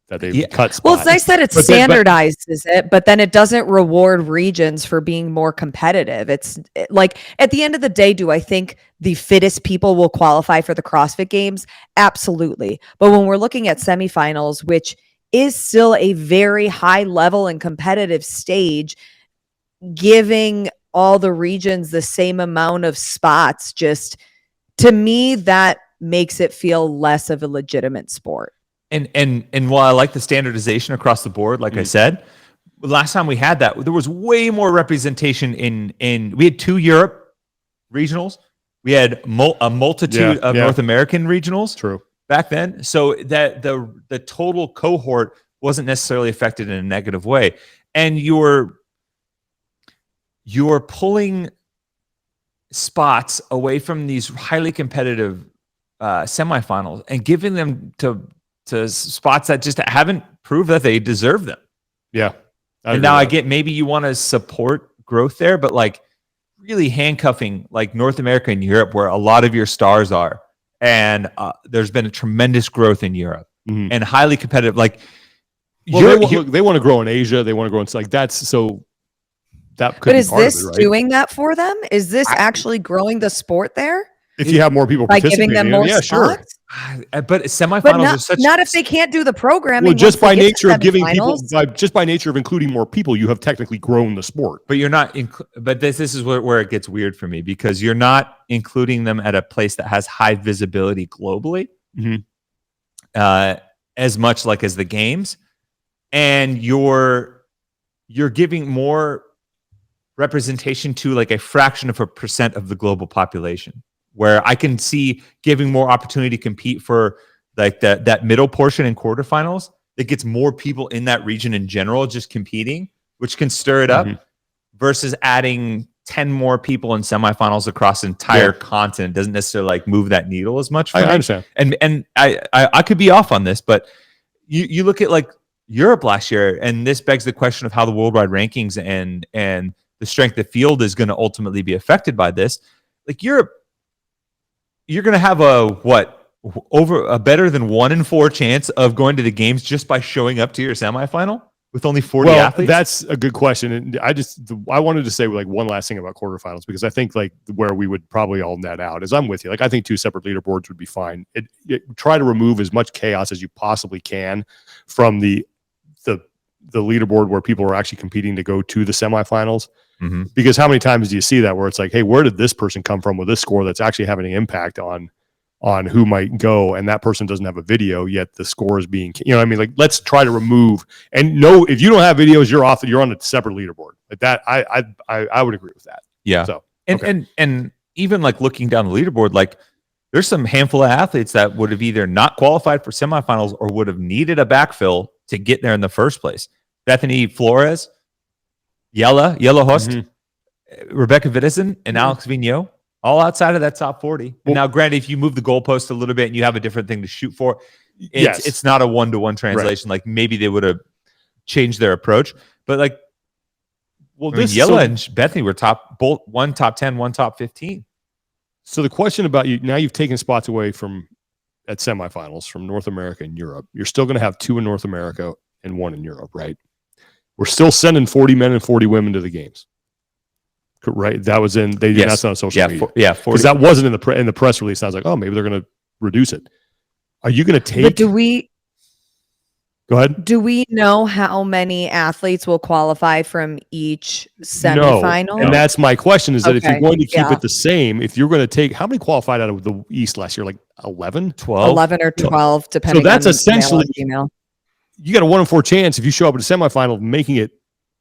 they've cut spots. Well, it's nice that it standardizes it, but then it doesn't reward regions for being more competitive. Like at the end of the day, do I think the fittest people will qualify for the CrossFit Games? Absolutely. But when we're looking at semifinals, which is still a very high level and competitive stage, giving all the regions the same amount of spots, just to me, that makes it feel less of a legitimate sport. And while I like the standardization across the board, like I said, last time we had that, there was way more representation we had 2 Europe regionals. We had a multitude of North American regionals. True. Back then. So that the total cohort wasn't necessarily affected in a negative way. And you're pulling spots away from these highly competitive semifinals and giving them to spots that just haven't proved that they deserve them. Yeah. And now I get, maybe you want to support growth there, but like really handcuffing like North America and Europe, where a lot of your stars are. And there's been a tremendous growth in Europe and highly competitive. Like, they want to grow in Asia. They want to grow in like that's so that could. But is this doing that for them? Is this actually growing the sport there? If you have more people by giving them more spots? Sure. But semifinals are such. Not if they can't do the programming. Well, just by nature of giving people, just by nature of including more people, you have technically grown the sport. But you're not. But this is where it gets weird for me, because you're not including them at a place that has high visibility globally, as much like as the games, and you're giving more representation to like a fraction of a percent of the global population. Where I can see giving more opportunity to compete for like that middle portion in quarterfinals that gets more people in that region in general just competing, which can stir it up, versus adding 10 more people in semifinals across the entire continent doesn't necessarily like move that needle as much. I understand. And I could be off on this, but you look at like Europe last year, and this begs the question of how the worldwide rankings and the strength of field is going to ultimately be affected by this. Like Europe, you're going to have a better than 1 in 4 chance of going to the games just by showing up to your semifinal with only 40 athletes? That's a good question. And I wanted to say like one last thing about quarterfinals, because I think like where we would probably all net out is I'm with you. Like I think 2 separate leaderboards would be fine. Try to remove as much chaos as you possibly can from the leaderboard where people are actually competing to go to the semifinals. Because how many times do you see that where it's like, hey, where did this person come from with this score that's actually having an impact on who might go, and that person doesn't have a video yet the score is being, you know what I mean? Like let's try to remove, and no, if you don't have videos, you're on a separate leaderboard like that. I would agree with that. Yeah. So and even like looking down the leaderboard, like there's some handful of athletes that would have either not qualified for semifinals or would have needed a backfill to get there in the first place. Bethany Flores, Yella Host, Rebecca Vidison, and Alex Vigneault, all outside of that top 40. And now, granted, if you move the goalpost a little bit and you have a different thing to shoot for, it's not a 1-to-1 translation. Right. Like maybe they would have changed their approach. But like, Yella and Bethany were one top 10, one top 15. So the question about you, now you've taken spots away at semifinals from North America and Europe. You're still going to have 2 in North America and 1 in Europe, right? We're still sending 40 men and 40 women to the games. Right. That was in, they did not on social media. Because that wasn't in the press release. I was like, oh, maybe they're going to reduce it. Are you going to take? But Go ahead. Do we know how many athletes will qualify from each semifinal? No. And that's my question is that if you're going to keep it the same, if you're going to take, how many qualified out of the East last year? Like 11, 12? 11 or 12, depending so that's on essentially, female. You got a 1 in 4 chance if you show up at a semifinal of making it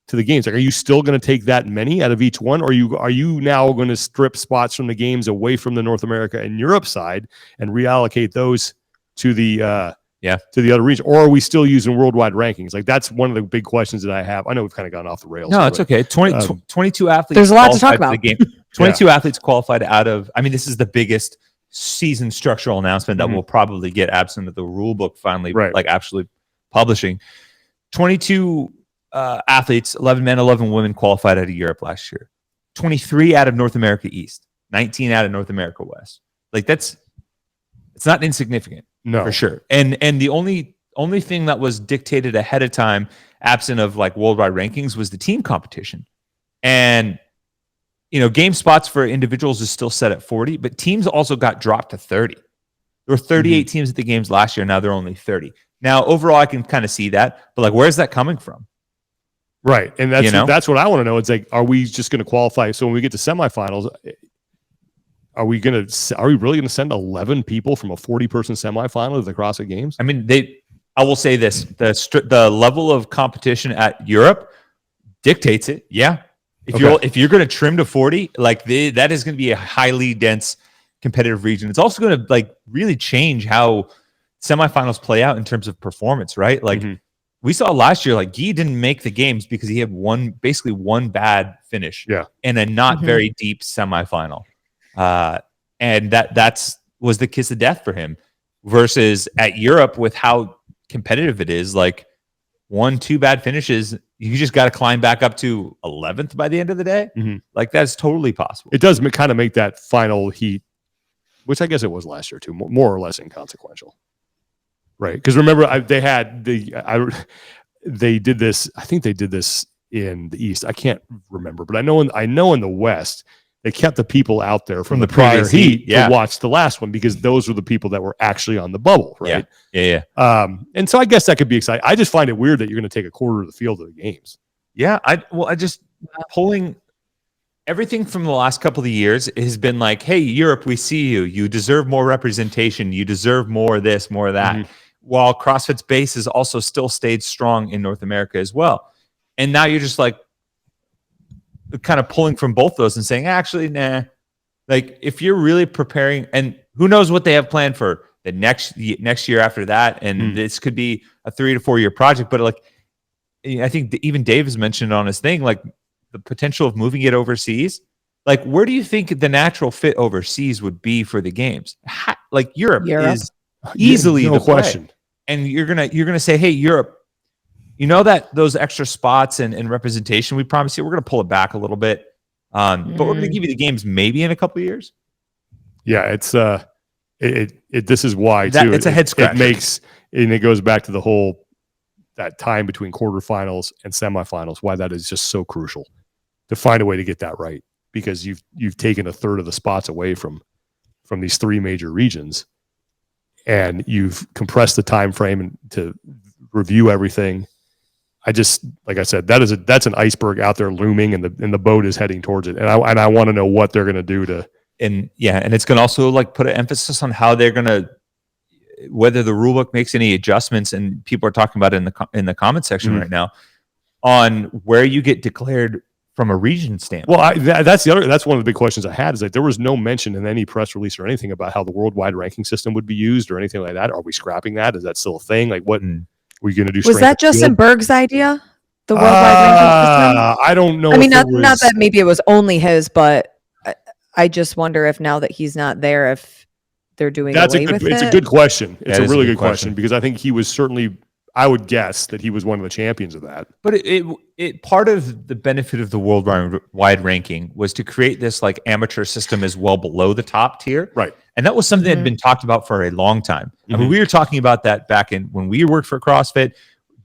to the games. Like, are you still going to take that many out of each one? Or are you now going to strip spots from the games away from the North America and Europe side and reallocate those to the to the other region, or are we still using worldwide rankings? Like, that's one of the big questions that I have. I know we've kind of gone off the rails. No, it's okay. 22 athletes. There's a lot to talk about. The game. 22 athletes qualified out of. I mean, this is the biggest season structural announcement that we'll probably get, absent of the rule book finally like actually publishing. 22 athletes, 11 men, 11 women qualified out of Europe last year. 23 out of North America East, 19 out of North America West. Like, it's not insignificant. No, for sure. And the only thing that was dictated ahead of time, absent of like worldwide rankings, was the team competition. And game spots for individuals is still set at 40, but teams also got dropped to 30. There were 38 teams at the games last year. Now they're only 30. Now overall, I can kind of see that, but like, where's that coming from? Right, and that's what I want to know. It's like, are we just going to qualify? So when we get to semifinals, are we really going to send 11 people from a 40-person semifinal to the CrossFit Games? I mean, I will say this: the level of competition at Europe dictates it. Yeah, if you're going to trim to 40, like that is going to be a highly dense competitive region. It's also going to like really change how semifinals play out in terms of performance, right? Like we saw last year, like Guy didn't make the games because he had basically one bad finish, and a not very deep semifinal. And that was the kiss of death for him, versus at Europe with how competitive it is, like 1-2 bad finishes, you just got to climb back up to 11th by the end of the day. Like, that's totally possible. It does kind of make that final heat, which I guess it was last year too, more or less inconsequential. Right. Because remember, they did this. I think they did this in the East. I can't remember, but I know in the West, they kept the people out there from the prior heat to watch the last one, because those were the people that were actually on the bubble, right? Yeah. And so I guess that could be exciting. I just find it weird that you're going to take a quarter of the field of the games. Yeah, I just pulling everything from the last couple of years has been like, hey, Europe, we see you. You deserve more representation. You deserve more of this, more of that. While CrossFit's base has also still stayed strong in North America as well. And now you're just like, kind of pulling from both those and saying, actually, nah. Like, if you're really preparing, and who knows what they have planned for the next year after that, and this could be a 3 to 4 year project. But like, I think even Dave has mentioned on his thing, like the potential of moving it overseas. Like, where do you think the natural fit overseas would be for the games? Like Europe is easily no the question. Play. And you're gonna say, hey, Europe, you know that those extra spots and representation we promised you, we're going to pull it back a little bit, but we're going to give you the games maybe in a couple of years. Yeah, it's this is why too. It's a head scratcher. It goes back to the whole that time between quarterfinals and semifinals. Why that is just so crucial to find a way to get that right, because you've taken a third of the spots away from these 3 major regions, and you've compressed the time frame to review everything. Like I said, that's an iceberg out there looming, and the boat is heading towards it. And I want to know what they're going to do to. And it's going to also like put an emphasis on how they're going to, whether the rule book makes any adjustments, and people are talking about it in the comment section right now, on where you get declared from a region standpoint. Well, that's one of the big questions I had, is like there was no mention in any press release or anything about how the worldwide ranking system would be used or anything like that. Are we scrapping that? Is that still a thing? Like, what? Were you going to do? Was that Justin Berg's idea? The worldwide ranking system? I don't know. I mean, not that maybe it was only his, but I just wonder if now that he's not there, if they're doing away with it. It's a good question. It's a really good question, because I think he was certainly, I would guess that he was one of the champions of that. But it part of the benefit of the worldwide ranking was to create this like amateur system as well below the top tier. Right. And that was something that had been talked about for a long time. I mean, we were talking about that back when we worked for CrossFit,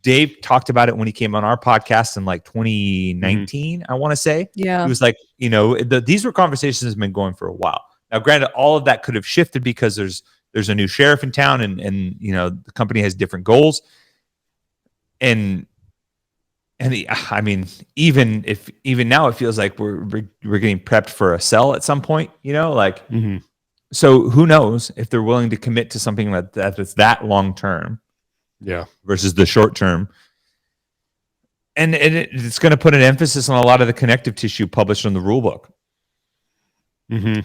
Dave talked about it when he came on our podcast in like 2019, I want to say. Yeah. He was like, these were conversations that have been going for a while. Now, granted, all of that could have shifted because there's a new sheriff in town and the company has different goals. And I mean, even now it feels like we're getting prepped for a sell at some point, So who knows if they're willing to commit to something that's that long term, versus the short term, and it's going to put an emphasis on a lot of the connective tissue published in the rule book. Do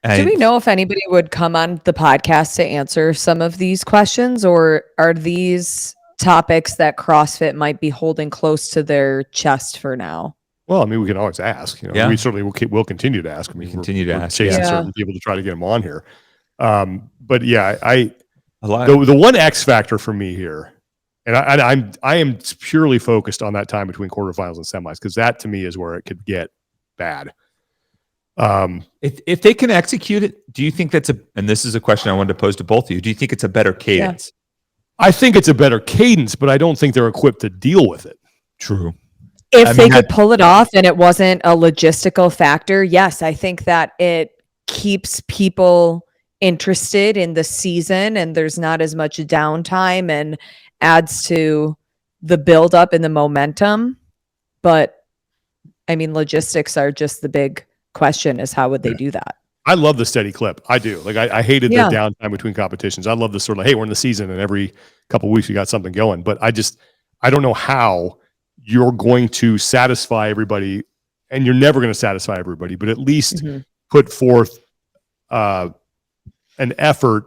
we know if anybody would come on the podcast to answer some of these questions, or are these topics that CrossFit might be holding close to their chest for now? Well, I mean, we can always ask. We certainly will continue to ask. I mean, we're chasing certain people to try to get them on here. But yeah, the one X factor for me here, and I am purely focused on that time between quarterfinals and semis, because that to me is where it could get bad. If they can execute it, do you think and this is a question I wanted to pose to both of you, do you think it's a better cadence? I think it's a better cadence, but I don't think they're equipped to deal with it. True. If they could pull it off and it wasn't a logistical factor, yes, I think that it keeps people interested in the season and there's not as much downtime and adds to the buildup and the momentum. But I mean, logistics are just the big question, is how would they do that? I love the steady clip. I do. Like I hated the downtime between competitions. I love the sort of, hey, we're in the season and every couple of weeks we got something going. But I don't know how you're going to satisfy everybody, and you're never going to satisfy everybody, but at least put forth an effort,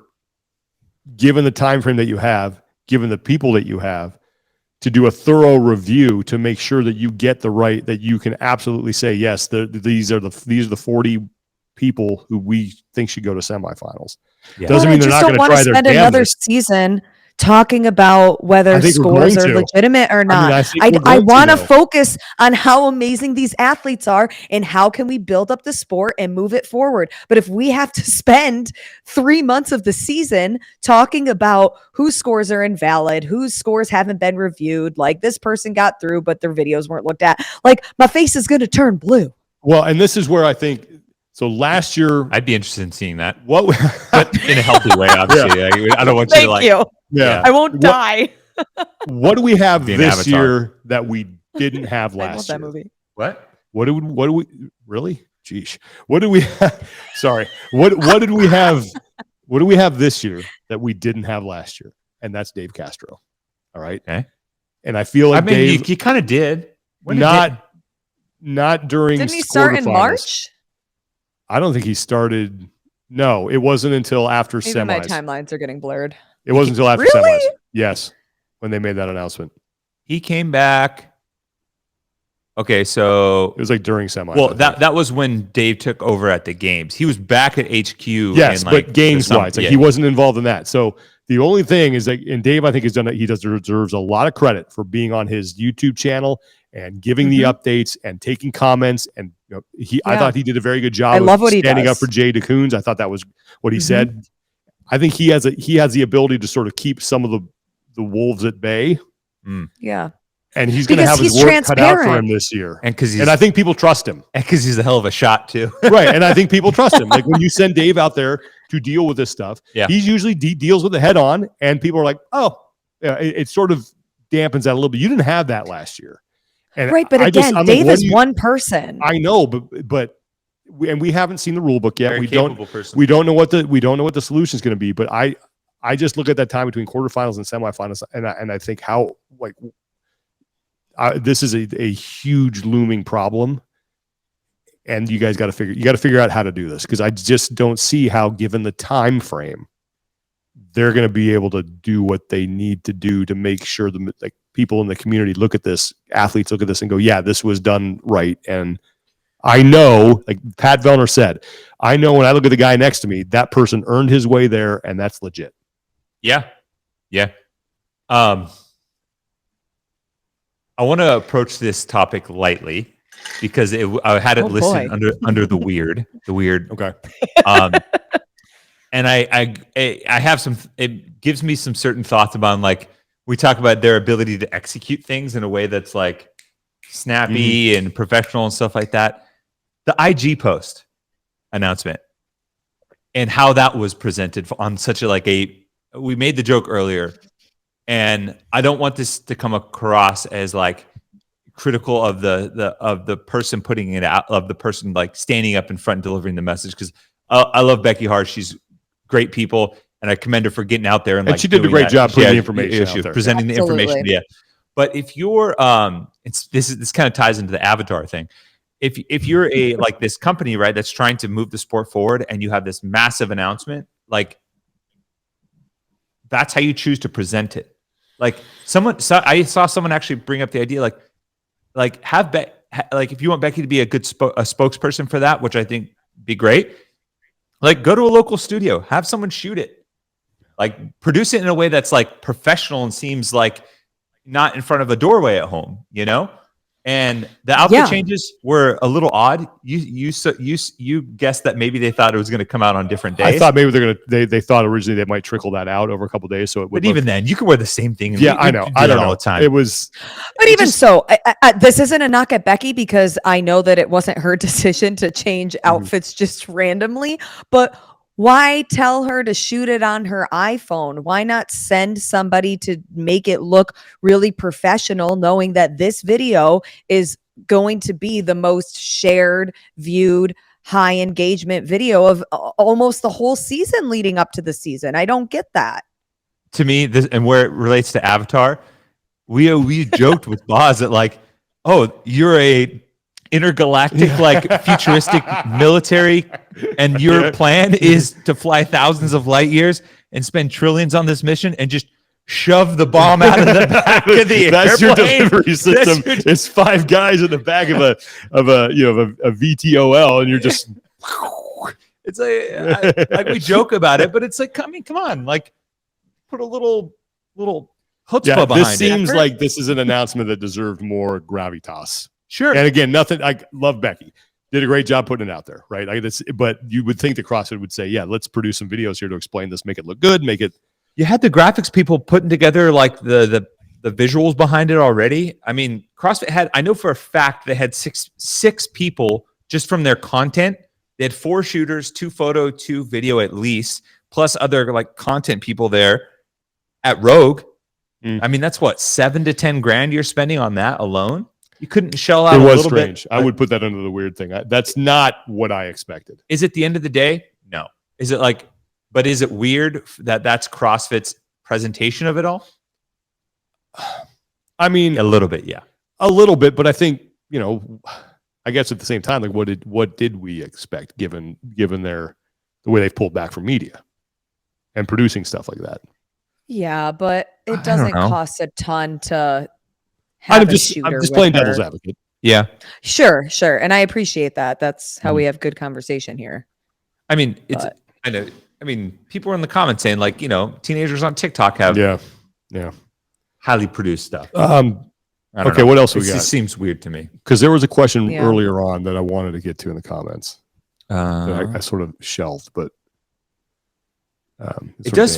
given the time frame that you have, given the people that you have, to do a thorough review to make sure that you get the right, that you can absolutely say, yes, these are the 40 people who we think should go to semifinals. Doesn't mean they're not going to try their damnedest. Another season talking about whether scores are legitimate or not. I want to focus on how amazing these athletes are and how can we build up the sport and move it forward. But if we have to spend 3 months of the season talking about whose scores are invalid, whose scores haven't been reviewed, like this person got through, but their videos weren't looked at, like my face is going to turn blue. Well, and this is where I think, so last year, I'd be interested in seeing that. But in a healthy way, obviously. I don't want you to Thank you. Yeah. I won't die. What do we have this year that we didn't have last year? That movie. What do we really? Geesh. What do we have? Sorry. What did we have? What do we have this year that we didn't have last year? And that's Dave Castro. All right. Okay. And I feel like Dave, he kind of did. Not during. Didn't he start in March? I don't think he started. No, it wasn't until after semis. My timelines are getting blurred. It wasn't until after semis. Yes, when they made that announcement. He came back. Okay, so it was like during semis. Well, that was when Dave took over at the games. He was back at HQ. Yes, but games-wise, he wasn't involved in that. So the only thing is that, and Dave, I think, has done it. He deserves a lot of credit for being on his YouTube channel and giving the updates and taking comments. And I thought he did a very good job. I love what standing he does. up for Jay DeCoons. I thought that was what he said. I think he has the ability to sort of keep some of the wolves at bay. Yeah. And he's going to have his work cut out for him this year. And I think people trust him. And because he's a hell of a shot too. Right. And I think people trust him. Like when you send Dave out there to deal with this stuff, he usually deals with it head on. And people are like, oh, yeah, it sort of dampens that a little bit. You didn't have that last year. And right. But again, Dave is one person. I know, but we haven't seen the rule book yet. Very we don't know what the solution is going to be. But I just look at that time between quarterfinals and semifinals, and I think how this is a huge looming problem, and you guys got to figure out how to do this, because I just don't see how, given the time frame, they're going to be able to do what they need to do to make sure the people in the community look at this, athletes look at this and go, yeah, this was done right. And I know, like Pat Vellner said, I know when I look at the guy next to me, that person earned his way there, and that's legit. Yeah. I want to approach this topic lightly because I had it listed under the weird. Okay. And I have some. It gives me some certain thoughts about like we talk about their ability to execute things in a way that's like snappy and professional and stuff like that. The IG post announcement and how that was presented on such we made the joke earlier, and I don't want this to come across as like critical of the person putting it out, of the person like standing up in front and delivering the message, because I love Becky Hart. She's great people, and I commend her for getting out there and like she did a great job putting the information out there, presenting the information. Yeah, but if you're this kind of ties into the avatar thing. If you're a like this company, right, that's trying to move the sport forward, and you have this massive announcement, like that's how you choose to present it. Like I saw someone actually bring up the idea, like have like if you want Becky to be a good a spokesperson for that, which I think be great, like go to a local studio, have someone shoot it, like produce it in a way that's like professional and seems like not in front of a doorway at home, you know? And the outfit changes were a little odd. You guessed that maybe they thought it was going to come out on different days. I thought maybe they thought originally they might trickle that out over a couple of days, so it would. But even then, you could wear the same thing. Yeah, I know. I don't know all the time. It was. But even so, this isn't a knock at Becky, because I know that it wasn't her decision to change outfits just randomly. But why tell her to shoot it on her iPhone? Why not send somebody to make it look really professional, knowing that this video is going to be the most shared, viewed, high engagement video of almost the whole season leading up to the season? I don't get that. To me, this, and where it relates to Avatar, we joked with Boz that like, oh, you're a intergalactic like futuristic military, and your plan is to fly thousands of light years and spend trillions on this mission and just shove the bomb out of the back of the That's airplane. Your delivery system. It's 5 guys in the back of a VTOL, and you're just. It's like we joke about it, but it's like, come on, like put a little chutzpah behind it. This seems like this is an announcement that deserved more gravitas. Sure. And again, nothing. I love Becky. Did a great job putting it out there, right? But you would think the CrossFit would say, yeah, let's produce some videos here to explain this, make it look good, make it. You had the graphics people putting together like the visuals behind it already. I mean, CrossFit had, I know for a fact they had six people just from their content. They had 4 shooters, 2 photo, 2 video at least, plus other like content people there at Rogue. I mean, that's what, 7 to 10 grand you're spending on that alone. You couldn't shell out. It was strange. I would put that under the weird thing. That's not what I expected. Is it the end of the day? No. Is it like, but is it weird that that's CrossFit's presentation of it all? I mean, a little bit, yeah, a little bit. But I think, I guess at the same time, like what did we expect given the way they've pulled back from media and producing stuff like that? Yeah, but it doesn't cost a ton to. I'm just playing devil's advocate. Yeah. Sure. And I appreciate that. That's how we have good conversation here. I mean, I know. I mean, people are in the comments saying like, teenagers on TikTok have highly produced stuff. Okay, what else we got? It just seems weird to me. Because there was a question earlier on that I wanted to get to in the comments. That I sort of shelved, but it does.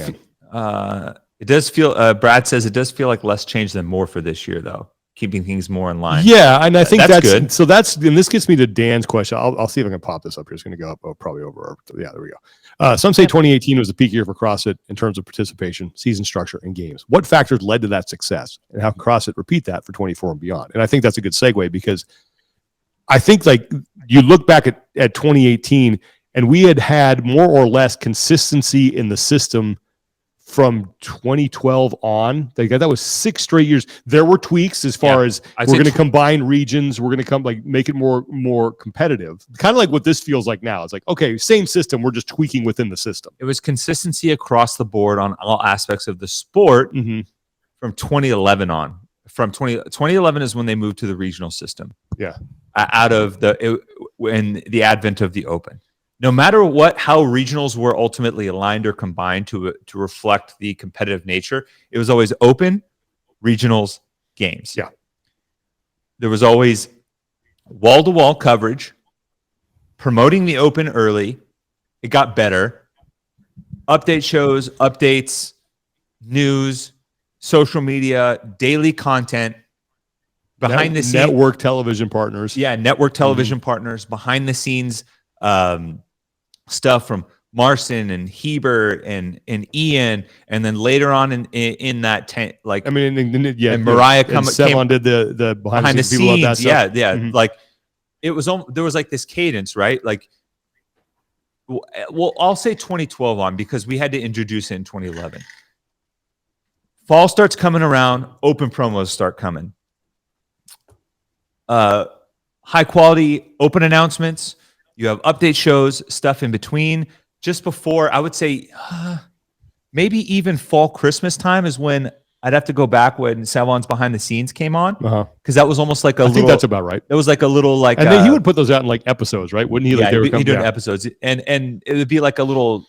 It does feel. Brad says it does feel like less change than more for this year, though, keeping things more in line. Yeah, and I think that's good. So and this gets me to Dan's question. I'll see if I can pop this up here. It's going to go up probably over. Yeah, there we go. Some say 2018 was the peak year for CrossFit in terms of participation, season structure, and games. What factors led to that success, and how can CrossFit repeat that for 24 and beyond? And I think that's a good segue, because I think like you look back at 2018, and we had more or less consistency in the system from 2012 on. That was 6 straight years. There were tweaks as far as we're going to combine regions. We're going to make it more competitive. Kind of like what this feels like now. It's like, okay, same system. We're just tweaking within the system. It was consistency across the board on all aspects of the sport from 2011 on. From 2011 is when they moved to the regional system. Yeah. Out of when the advent of the Open. No matter how regionals were ultimately aligned or combined to reflect the competitive nature, it was always open, regionals, games. Yeah. There was always wall-to-wall coverage, promoting the Open early. It got better. Update shows, updates, news, social media, daily content, behind the scenes, network television partners. Yeah, network television partners, behind the scenes stuff from Marcin and Heber and Ian, and then later on in that and Mariah and Sevon did the behind the scenes. People love that stuff. Yeah. Like it was there was like this cadence, right? Like, well, I'll say 2012 on because we had to introduce it in 2011. Fall starts coming around, open promos start coming. High quality open announcements. You have update shows, stuff in between. Just before, I would say, maybe even fall Christmas time is when I'd have to go back when Savon's behind the scenes came on, because that was almost like I think that's about right. It was like a little and then he would put those out in like episodes, right? Wouldn't he? Yeah, he'd do episodes, and it would be like a little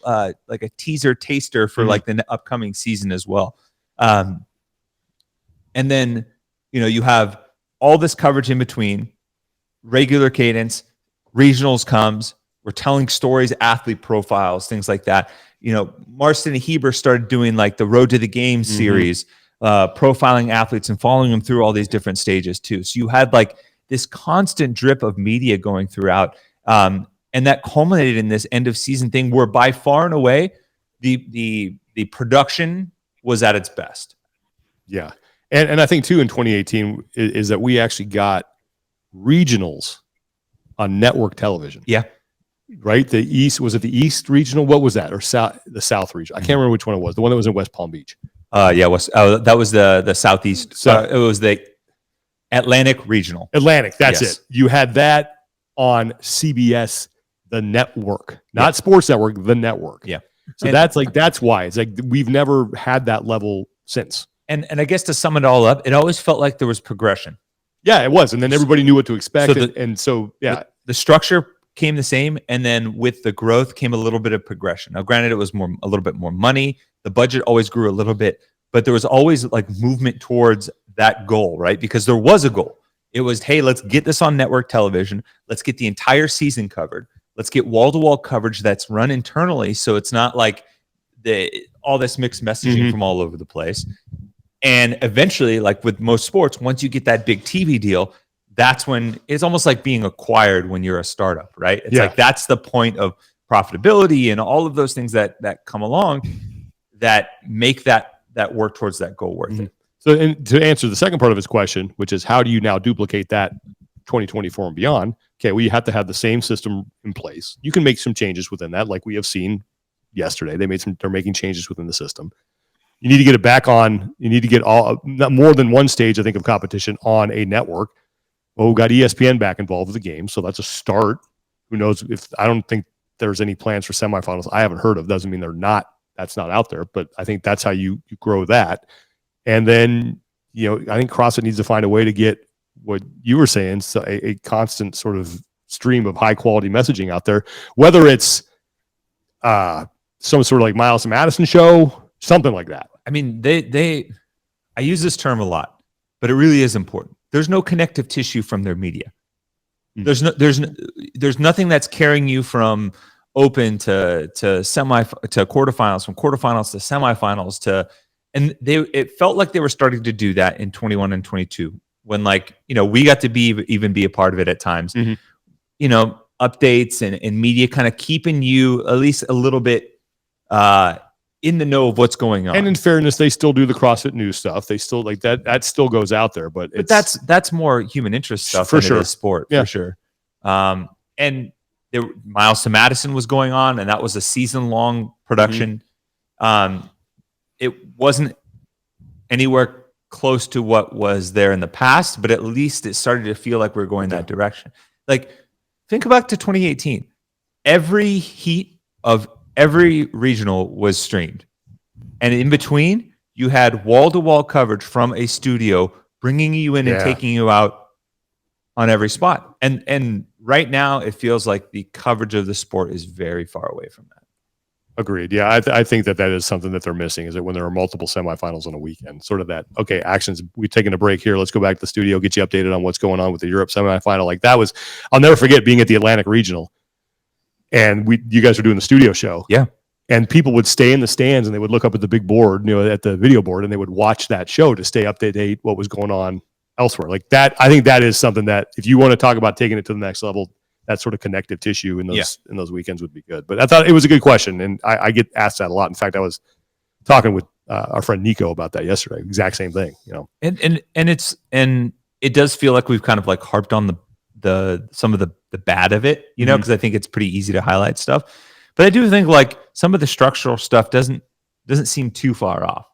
like a teaser taster for like the upcoming season as well. And then you have all this coverage in between, regular cadence, regionals comes. We're telling stories, athlete profiles, things like that. Marcin and Heber started doing like the Road to the Game series, profiling athletes and following them through all these different stages too. So you had like this constant drip of media going throughout. And that culminated in this end of season thing where by far and away, the production was at its best. Yeah. And I think too in 2018 is that we actually got regionals on network television. Yeah. Right? The East, was it the East regional? What was that? Or the South region? I can't remember which one it was. The one that was in West Palm Beach. That was the Southeast. So it was the Atlantic regional. Atlantic, that's it. You had that on CBS, the network, not Sports Network, the network. Yeah. So that's why it's like we've never had that level since. And I guess to sum it all up, it always felt like there was progression. Yeah, it was. And then everybody knew what to expect. So the structure came the same. And then with the growth came a little bit of progression. Now, granted, it was a little bit more money. The budget always grew a little bit, but there was always like movement towards that goal, right? Because there was a goal. It was, hey, let's get this on network television. Let's get the entire season covered. Let's get wall-to-wall coverage that's run internally. So it's not like all this mixed messaging from all over the place. And eventually, like with most sports, once you get that big TV deal, that's when it's almost like being acquired when you're a startup, right? It's like that's the point of profitability and all of those things that come along that make that work towards that goal worth it. So to answer the second part of his question, which is how do you now duplicate that 2024 and beyond? Okay, well, you have to have the same system in place. You can make some changes within that, like we have seen yesterday. They're making changes within the system. You need to get it back on. You need to get more than one stage, I think, of competition on a network. Well, we got ESPN back involved with the game, so that's a start. Who knows if I don't think there's any plans for semifinals. I haven't heard of. Doesn't mean that's not out there, but I think that's how you grow that. And then I think CrossFit needs to find a way to get what you were saying, so a constant sort of stream of high quality messaging out there, whether it's some sort of like Miles and Madison show, something like that. I mean, I use this term a lot, but it really is important. There's no connective tissue from their media. There's nothing that's carrying you from open to quarterfinals, from quarterfinals to semifinals it felt like they were starting to do that in 21 and 22 when we got to even be a part of it at times. Updates and media kind of keeping you at least a little bit in the know of what's going on. And in fairness, they still do the CrossFit news stuff. They still like that still goes out there, but that's more human interest stuff for sure. Sport for sure. And Miles to Madison was going on, and that was a season-long production. It wasn't anywhere close to what was there in the past, but at least it started to feel like we were going that direction. Like, think back to 2018. Every heat of every regional was streamed. And in between, you had wall-to-wall coverage from a studio bringing you in and taking you out on every spot. And right now, it feels like the coverage of the sport is very far away from that. Agreed. Yeah, I think that is something that they're missing, is that when there are multiple semifinals on a weekend, sort of that, okay, actions, we've taken a break here. Let's go back to the studio, get you updated on what's going on with the Europe semifinal. Like that was, I'll never forget being at the Atlantic Regional. And you guys were doing the studio show. Yeah. And people would stay in the stands and they would look up at the big board, at the video board, and they would watch that show to stay up to date what was going on elsewhere. Like that, I think that is something that if you want to talk about taking it to the next level, that sort of connective tissue in those weekends would be good. But I thought it was a good question, and I get asked that a lot. In fact, I was talking with our friend Nico about that yesterday. Exact same thing, And it does feel like we've kind of like harped on the some of the bad of it, because I think it's pretty easy to highlight stuff. But I do think like some of the structural stuff doesn't seem too far off.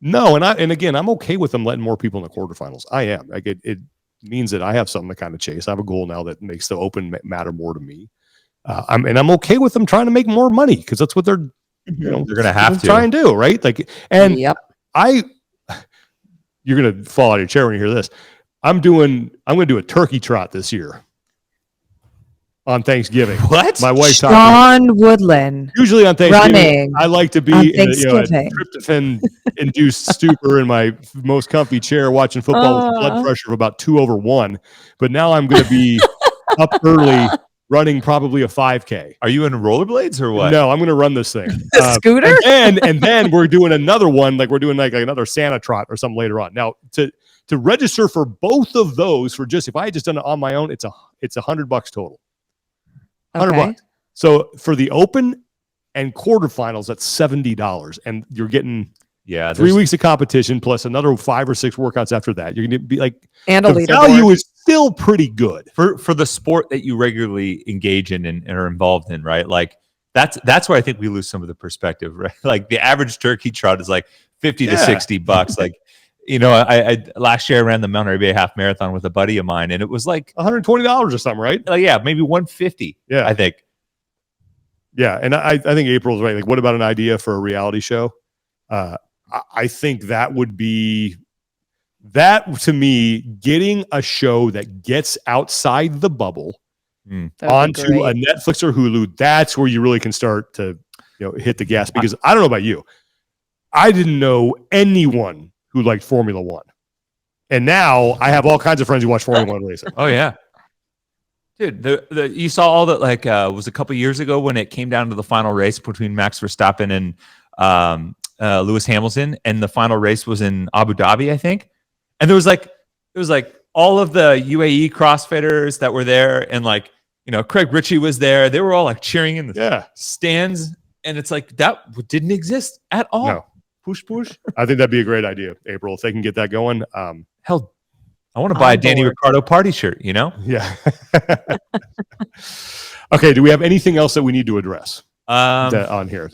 No, and again, I'm okay with them letting more people in the quarterfinals. I am. Like it means that I have something to kind of chase. I have a goal now that makes the open matter more to me. I'm okay with them trying to make more money because that's what they're they're going to have to try and do, right? Like, and Yep. you're going to fall out of your chair when you hear this. I'm going to do a turkey trot this year on Thanksgiving. What? My wife Sean Woodland. Usually on Thanksgiving, running I like to be in a tryptophan-induced stupor in my most comfy chair watching football with blood pressure of about 2/1. But now I'm going to be up early running probably a 5K. Are you in rollerblades or what? No, I'm going to run this thing. A scooter? And then we're doing another one, like we're doing like another Santa trot or something later on. Now, to register for both of those for just, if I had just done it on my own, it's $100 total. $100. So for the open and quarterfinals, that's $70, and you're getting 3 weeks of competition plus another 5 or 6 workouts after that. You're going to be like, and a the leaderboard. value is still pretty good for the sport that you regularly engage in and are involved in, right? Like that's where I think we lose some of the perspective, right? Like the average turkey trot is like $50 to $60. Like, I last year I ran the Mount Arabia half marathon with a buddy of mine, and it was like $120 or something, right? Maybe $150. Yeah, I think. Yeah, and I think April's right. Like, what about an idea for a reality show? I think that would be to me, getting a show that gets outside the bubble onto a Netflix or Hulu. That's where you really can start to hit the gas, because I don't know about you, I didn't know anyone who liked Formula One. And now I have all kinds of friends who watch Formula One racing. Oh, yeah. Dude, you saw all that, like, was a couple years ago when it came down to the final race between Max Verstappen and Lewis Hamilton, and the final race was in Abu Dhabi, I think. And there was like all of the UAE CrossFitters that were there, and like, Craig Ritchie was there. They were all like cheering in the stands. And it's like, that didn't exist at all. No. Push. I think that'd be a great idea, April, if they can get that going. Hell, I want to buy a Danny Ricciardo party shirt, Yeah. Okay, do we have anything else that we need to address on here?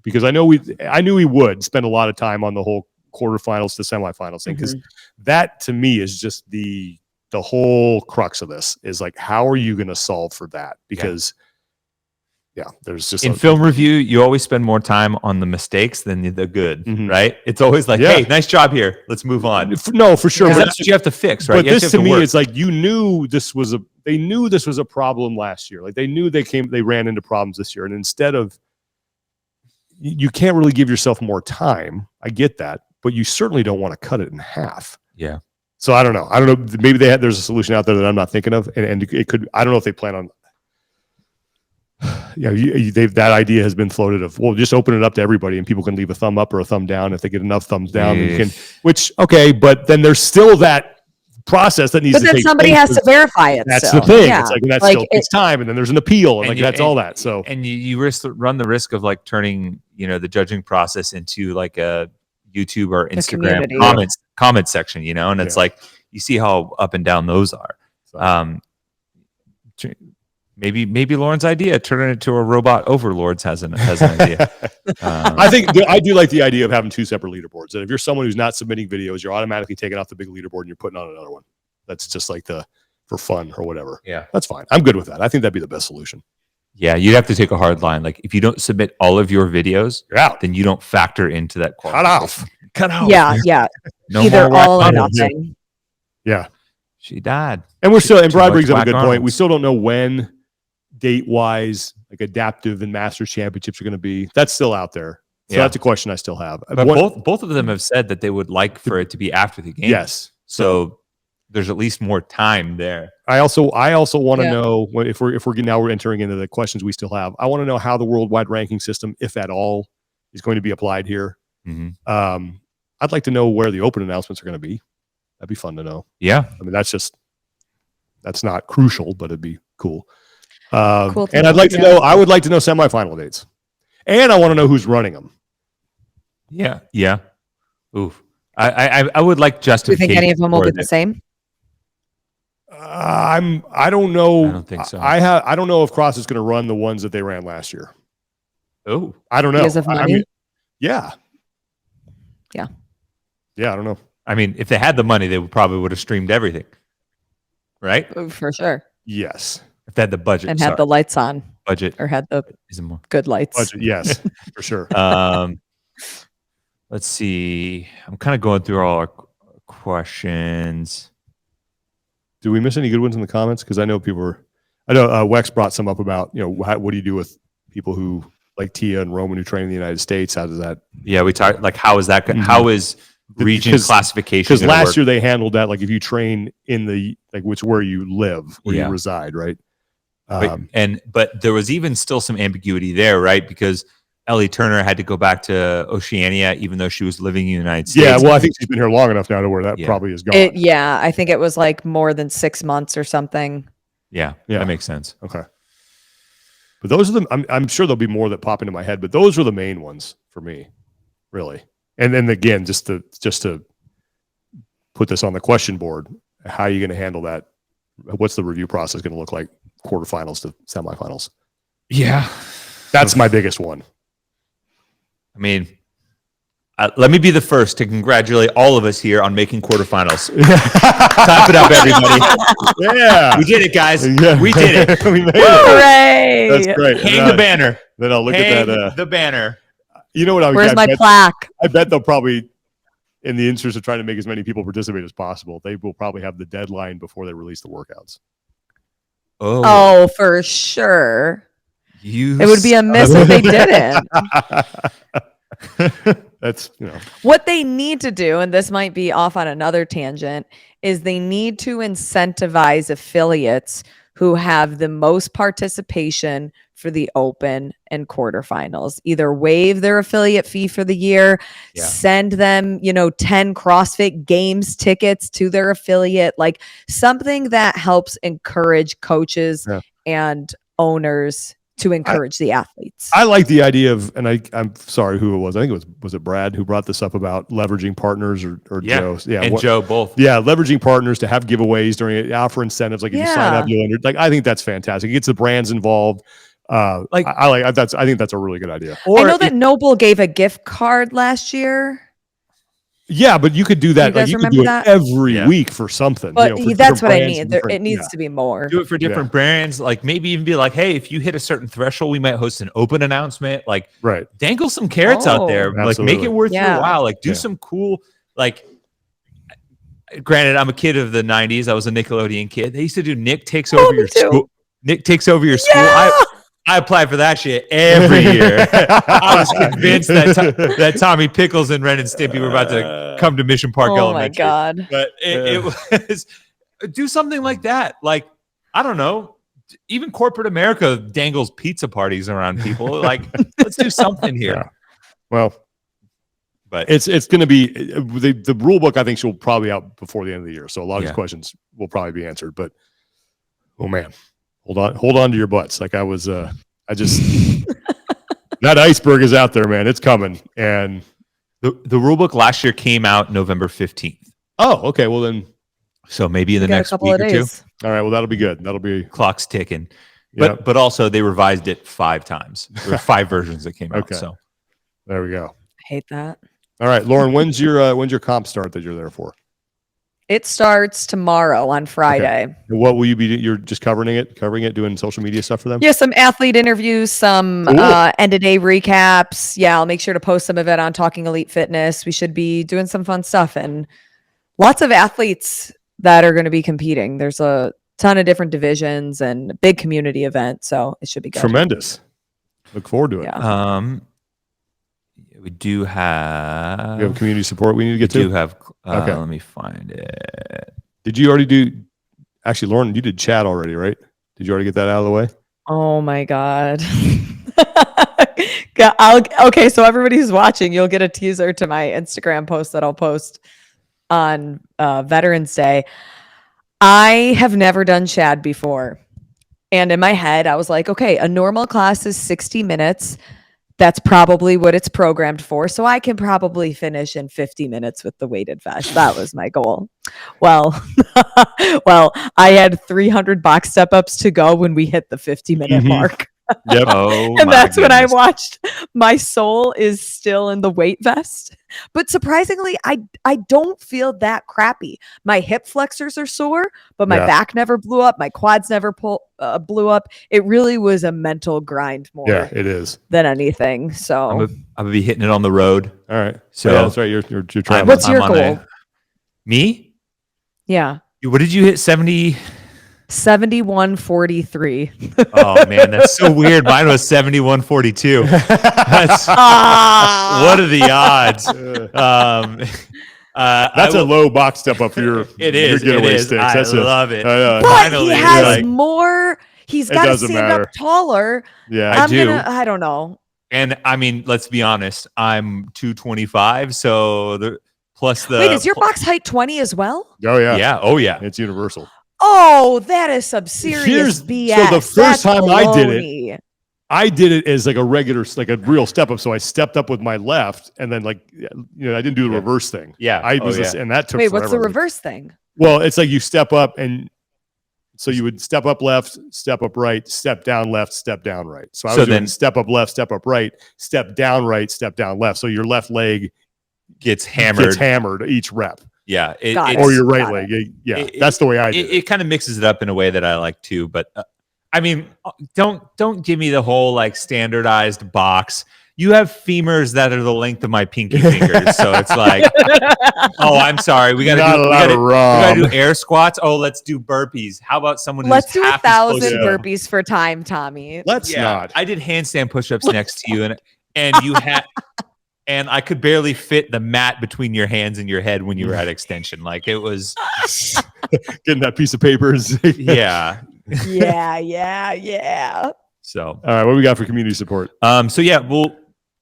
Because I knew we would spend a lot of time on the whole quarterfinals to semifinals thing, because that to me is just the whole crux of this, is like, how are you going to solve for that? Because there's just in film review, you always spend more time on the mistakes than the good, right? It's always like, hey, nice job here, let's move on. No, for sure. That's what you have to fix, right? But this to me is like, they knew this was a problem last year. Like, they knew they ran into problems this year, and instead of, you can't really give yourself more time. I get that, but you certainly don't want to cut it in half. Yeah. So I don't know. Maybe there's a solution out there that I'm not thinking of, and it could. I don't know if they plan on. That idea has been floated of, well, just open it up to everybody and people can leave a thumb up or a thumb down. If they get enough thumbs down, then you can, but then there's still that process that needs to take place. But then somebody has to verify it. That's the thing. Yeah. It's like, and that still takes time, and then there's an appeal, and that's all that. So, and you run the risk of like turning, the judging process into like a YouTube or Instagram comment section, and it's like, you see how up and down those are. So, Maybe Lauren's idea, turn it into a robot overlords has an idea. I do like the idea of having 2 separate leaderboards. And if you're someone who's not submitting videos, you're automatically taking off the big leaderboard and you're putting on another one. That's just like for fun or whatever. Yeah, that's fine. I'm good with that. I think that'd be the best solution. Yeah, you'd have to take a hard line. Like, if you don't submit all of your videos, you're out. Then you don't factor into that quality. Cut off. Yeah. No either more all or nothing. Yeah. She died. And Brad brings up a good point. We still don't know when, date-wise, like adaptive and Masters championships are going to be. That's still out there. So that's a question I still have. But both of them have said that they would like for it to be after the game. Yes. So there's at least more time there. I also want to know if we're entering into the questions we still have. I want to know how the worldwide ranking system, if at all, is going to be applied here. Mm-hmm. I'd like to know where the open announcements are going to be. That'd be fun to know. Yeah. I mean, that's not crucial, but it'd be cool. Cool. And I'd like to know, I would like to know semifinal dates. And I want to know who's running them. Yeah. Yeah. Oof. I would like justification. Do you think any of them will be the same? I don't know. I don't think so. I don't know if Cross is going to run the ones that they ran last year. Oh, I don't know. Because of money? I mean, yeah. Yeah. Yeah, I don't know. I mean, if they had the money, they would have streamed everything, right? For sure. Yes. If they had the budget And had the lights on. Budget or had the isn't more good lights. Budget, yes, for sure. Let's see. I'm kind of going through all our questions. Do we miss any good ones in the comments? Because I know I know Wex brought some up about, what do you do with people who like Tia and Roman who train in the United States? How does that? Yeah, we talked like how is that? How is region classification? Because last year they handled that like if you train in the where you live, where you reside, right? But there was even still some ambiguity there, right? Because Ellie Turner had to go back to Oceania, even though she was living in the United States. Yeah, well, I think she's been here long enough now to where that probably is gone. I think it was like more than 6 months or something. Yeah, that makes sense. Okay. But those are I'm sure there'll be more that pop into my head, but those are the main ones for me, really. And then again, just to put this on the question board, how are you going to handle that? What's the review process going to look like? Quarterfinals to semifinals. Yeah. That's my biggest one. I mean, let me be the first to congratulate all of us here on making quarterfinals. Clap it up, everybody. Yeah. We did it, guys. Yeah. We did it. We made it. Hooray. That's great. Hang the banner. Then I'll look at that. The banner. You know what? Where's my plaque? I bet they'll probably, in the interest of trying to make as many people participate as possible, they will probably have the deadline before they release the workouts. Oh, for sure. It would be a miss if they didn't. That's, What they need to do, and this might be off on another tangent, is they need to incentivize affiliates who have the most participation for the open and quarterfinals. Either waive their affiliate fee for the year, send them, 10 CrossFit Games tickets to their affiliate, like something that helps encourage coaches and owners to encourage the athletes. I like the idea of, and I'm sorry who it was. I think was it Brad who brought this up about leveraging partners or Joe? Yeah, and Joe both. Yeah, leveraging partners to have giveaways during it, offer incentives. Like if you sign up, you'll enter. Like I think that's fantastic. It gets the brands involved. I think that's a really good idea. I know that Noble gave a gift card last year. Yeah, but you could do that. You could do it every week for something. But that's what I mean. It needs to be more. Do it for different brands. Like maybe even be like, hey, if you hit a certain threshold, we might host an open announcement. Like, dangle some carrots out there. Absolutely. Like, make it worth your while. Like, do some cool. Like, granted, I'm a kid of the '90s. I was a Nickelodeon kid. They used to do Nick takes over your school. Nick takes over your school. I applied for that shit every year. I was convinced that Tommy Pickles and Ren and Stimpy were about to come to Mission Park Elementary. Oh my God. But it was do something like that. Like, I don't know. Even corporate America dangles pizza parties around people. Like, let's do something here. Yeah. Well, but it's going to be the rule book. I think she'll probably out before the end of the year. So a lot of these questions will probably be answered. But oh man. Hold on to your butts. Like that iceberg is out there, man. It's coming. And the rule book last year came out November 15th. Oh, okay. Well then, so maybe in the next week or two. All right. Well, that'll be good. That'll be clock's ticking. But also they revised it 5 times. There were 5 versions that came out. Okay. So there we go. I hate that. All right, Lauren. When's your comp start that you're there for? It starts tomorrow on Friday. Okay. What will you be? You're just covering it, doing social media stuff for them? Yeah, some athlete interviews, some end of day recaps. Yeah, I'll make sure to post some of it on Talking Elite Fitness. We should be doing some fun stuff and lots of athletes that are going to be competing. There's a ton of different divisions and a big community event, so it should be good. Tremendous. Look forward to it. Yeah. We do have. We have community support we need to get to. We do have. Okay. Let me find it. Did you already do? Actually, Lauren, you did chat already, right? Did you already get that out of the way? Oh my God. Okay, so everybody who's watching, you'll get a teaser to my Instagram post that I'll post on Veterans Day. I have never done Chad before. And in my head, I was like, okay, a normal class is 60 minutes. That's probably what it's programmed for. So I can probably finish in 50 minutes with the weighted vest. That was my goal. Well, I had 300 box step ups to go when we hit the 50-minute mark. Yep. Oh, And that's when I goodness. watched my soul is still in the weight vest. But surprisingly, I don't feel that crappy. My hip flexors are sore, but my back never blew up. My quads never blew up. It really was a mental grind more it is than anything. So I'm gonna be hitting it on the road. all right. So that's right. You're trying. What's your goal? Me? Yeah. What did you hit? 70? 71:43. Oh man, that's so weird. Mine was 71:42. That's what are the odds? That's a low box step up for your your getaway sticks. I love it. But Finally, he has like, more. He's got to stand up taller. Yeah, I don't know. And I mean, let's be honest. I'm 225, so plus the Wait, is your box height 20 as well? Oh yeah. Yeah. Oh yeah. It's universal. Oh, that is some serious BS. So the first time I did it as like a regular, like a real step up. So I stepped up with my left, and then I didn't do the reverse thing. Yeah. I was, and that took. Wait, forever. what's the reverse thing? Well, it's like you step up, and so you would step up left, step up right, step down left, step down right. So I was doing step up left, step up right, step down right, step down left. So your left leg gets hammered each rep. Yeah, or your right leg. That's the way I did it. It kind of mixes it up in a way that I like too. But I mean, don't give me the whole like standardized box. You have femurs that are the length of my pinky fingers, so it's like, oh, I'm sorry, we gotta do air squats. Oh, let's do burpees. How about someone? Let's do 1,000 burpees for time, Tommy. Let's not. I did handstand push-ups next to you, and you had. And I could barely fit the mat between your hands and your head when you were at extension. Like it was getting that piece of paper. Yeah. So, all right, what do we got for community support? So yeah, well,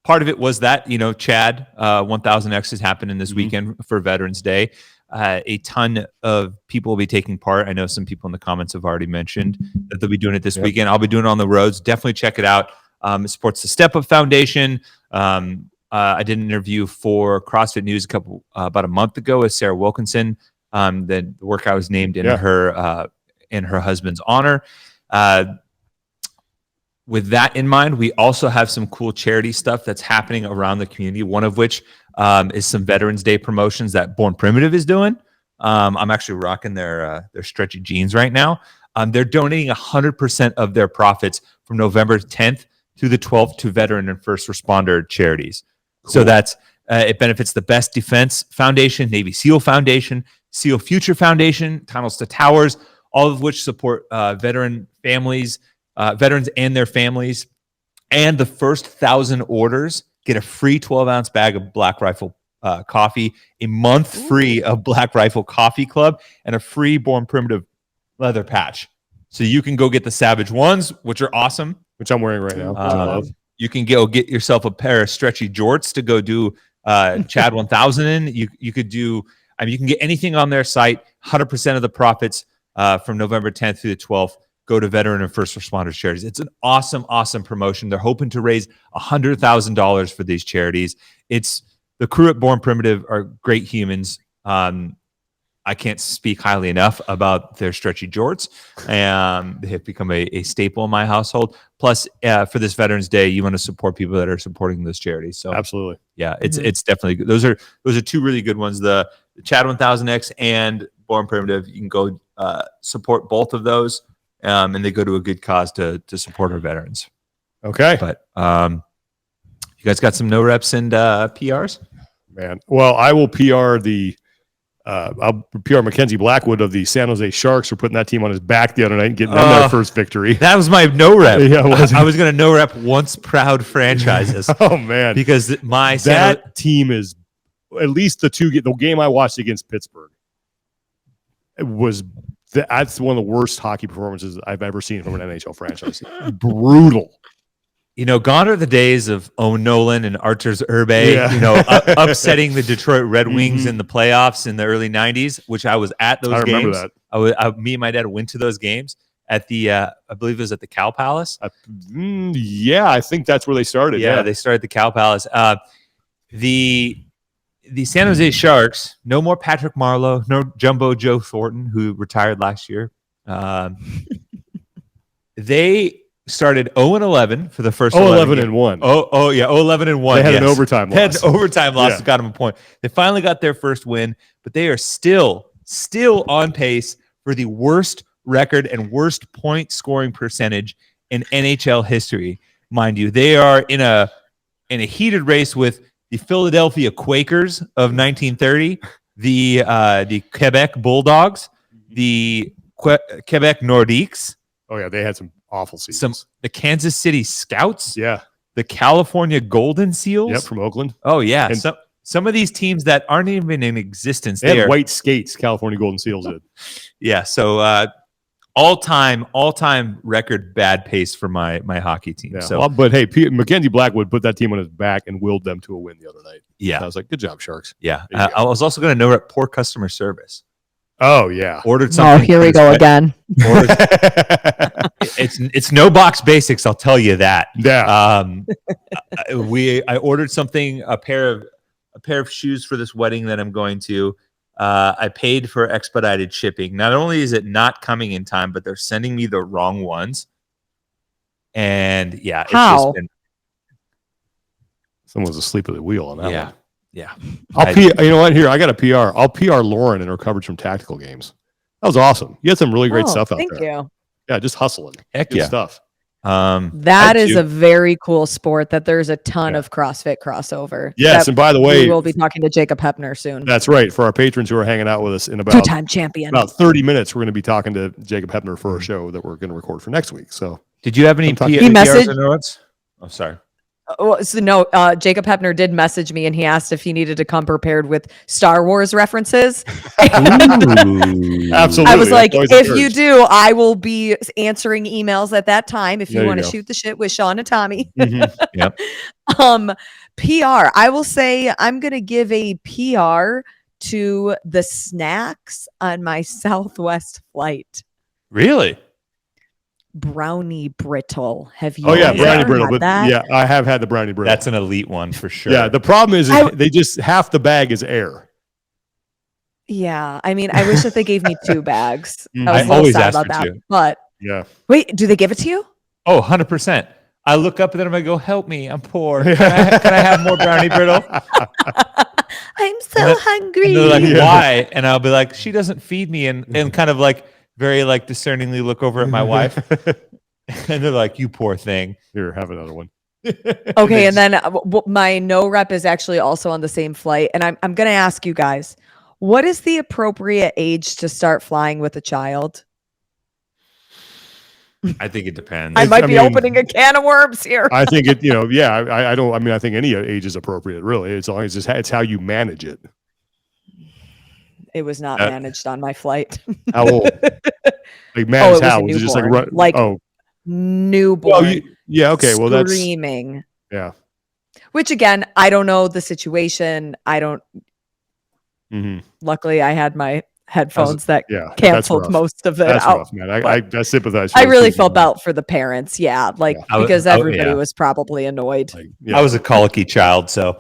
part of it was that, Chad, 1000X is happening this weekend for Veterans Day. A ton of people will be taking part. I know some people in the comments have already mentioned that they'll be doing it this weekend. I'll be doing it on the roads. Definitely check it out. It supports the Step Up Foundation. I did an interview for CrossFit News about a month ago with Sarah Wilkinson. The workout was named in her husband's honor. With that in mind, we also have some cool charity stuff that's happening around the community. One of which is some Veterans Day promotions that Born Primitive is doing. I'm actually rocking their stretchy jeans right now. They're donating 100% of their profits from November 10th through the 12th to veteran and first responder charities. Cool. So that's it benefits the Best Defense Foundation, Navy SEAL Foundation, SEAL Future Foundation, Tunnels to Towers, all of which support veteran families, veterans and their families. And the first 1,000 orders get a free 12-ounce bag of Black Rifle coffee, a month free of Black Rifle Coffee Club, and a free Born Primitive leather patch. So you can go get the Savage Ones, which are awesome. Which I'm wearing right now. You can go get yourself a pair of stretchy jorts to go do Chad 1000 in. You could do, you can get anything on their site. 100% of the profits from November 10th through the 12th go to veteran and first responder charities. It's an awesome, awesome promotion. They're hoping to raise $100,000 for these charities. It's the crew at Born Primitive are great humans. I can't speak highly enough about their stretchy jorts, and they have become a staple in my household. Plus, for this Veterans Day, you want to support people that are supporting those charities. So absolutely, yeah, it's definitely good. Those are two really good ones. The Chad 1000X and Born Primitive. You can go support both of those, and they go to a good cause to support our veterans. Okay, but you guys got some no reps and PRs, man. Well, I will PR the. I'll PR Mackenzie Blackwood of the San Jose Sharks for putting that team on his back the other night and getting them their first victory. That was my no rep. Yeah, I was going to no rep once proud franchises. Oh man, because that team is at least the game I watched against Pittsburgh. that's one of the worst hockey performances I've ever seen from an NHL franchise. Brutal. Gone are the days of Nolan and Arturs Urbe, upsetting the Detroit Red Wings in the playoffs in the early 90s, which I was at those games. I remember that. Me and my dad went to those games at the, I believe it was at the Cow Palace. Yeah, I think that's where they started. Yeah, they started at the Cow Palace. The San Jose Sharks, no more Patrick Marleau, no Jumbo Joe Thornton, who retired last year. They started 0-11 for the first 11-1. Oh yeah, 0-11-1. They had an overtime loss. They had an overtime loss that got them a point. They finally got their first win, but they are still on pace for the worst record and worst point scoring percentage in NHL history. Mind you, they are in a heated race with the Philadelphia Quakers of 1930, the Quebec Bulldogs, the Quebec Nordiques. Oh yeah, they had some awful seasons. The Kansas City Scouts. Yeah. The California Golden Seals. Yep, from Oakland. Oh yeah. And some of these teams that aren't even in existence. They had white skates. California Golden Seals did. Yeah. So all-time record bad pace for my hockey team. Yeah. So, well, but hey, Mackenzie Blackwood put that team on his back and willed them to a win the other night. Yeah. So I was like, good job, Sharks. Yeah. I was also going to note poor customer service. Oh yeah. Ordered something. Oh, here we go again. It's no box basics, I'll tell you that. Yeah. I ordered something, a pair of shoes for this wedding that I'm going to. I paid for expedited shipping. Not only is it not coming in time, but they're sending me the wrong ones. And yeah, it's just been someone's asleep at the wheel on that one. Yeah. You know what? Here, I got a PR. I'll PR Lauren in her coverage from Tactical Games. That was awesome. You had some really great stuff out there. Thank you. Yeah, just hustling. Heck Good yeah. stuff. That is a very cool sport that there's a ton of CrossFit crossover. Yes, and by the way, we'll be talking to Jacob Hepner soon. That's right. For our patrons who are hanging out with us in about two-time champion, about 30 minutes, we're going to be talking to Jacob Hepner for a show that we're going to record for next week. So, did you have any PRs or notes? Oh, sorry. Jacob Hepner did message me and he asked if he needed to come prepared with Star Wars references. Absolutely. I was like, if you do, I will be answering emails at that time. If you want to shoot the shit with Sean and Tommy. Yep. PR. I will say I'm going to give a PR to the snacks on my Southwest flight. Really? Brownie brittle. Have you? Oh yeah, brownie brittle. But that? Yeah, I have had the brownie brittle. That's an elite one for sure. Yeah, the problem is they just half the bag is air. Yeah, I mean, I wish that they gave me 2 bags. I always ask for 2. But yeah, wait, do they give it to you? Oh, 100%. I look up and then I'm going to go, help me. I'm poor. Can I have more brownie brittle? I'm so hungry. And they're like, why? And I'll be like, she doesn't feed me. And kind of like very like discerningly look over at my wife. And they're like, you poor thing. Here, have another one. Okay. And then my no rep is actually also on the same flight. And I'm going to ask you guys, what is the appropriate age to start flying with a child? I think it depends. I might be opening a can of worms here. I think it, I think any age is appropriate, really. As long as it's how you manage it. It was not managed on my flight. How old? Like managed how? Was it just like newborn? Well, yeah, okay. Well, that's screaming. Yeah. Which again, I don't know the situation. I don't. Luckily, I had my headphones that canceled most of it that's out. Rough, man. I sympathize. I really felt out for the parents. Yeah, because everybody was probably annoyed. I was a colicky child, so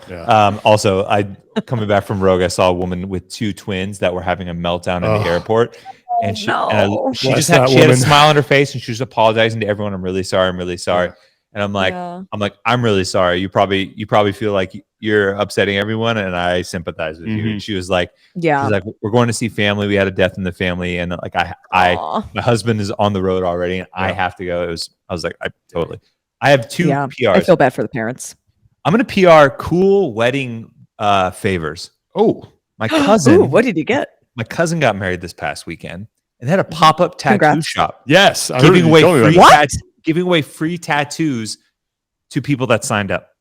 also coming back from Rogue, I saw a woman with 2 twins that were having a meltdown in the airport, and she had a smile on her face, and she was apologizing to everyone. I'm really sorry. I'm really sorry. And I'm like, I'm really sorry. You probably feel like you're upsetting everyone, and I sympathize with you. And she was like, we're going to see family. We had a death in the family, and like my husband is on the road already, and I have to go. I was like, I have 2 PRs. I feel bad for the parents. I'm gonna PR cool wedding favors. Oh, my cousin. Ooh, what did you get? My cousin got married this past weekend, and they had a pop-up tattoo shop. Yes, giving away free tattoos to people that signed up.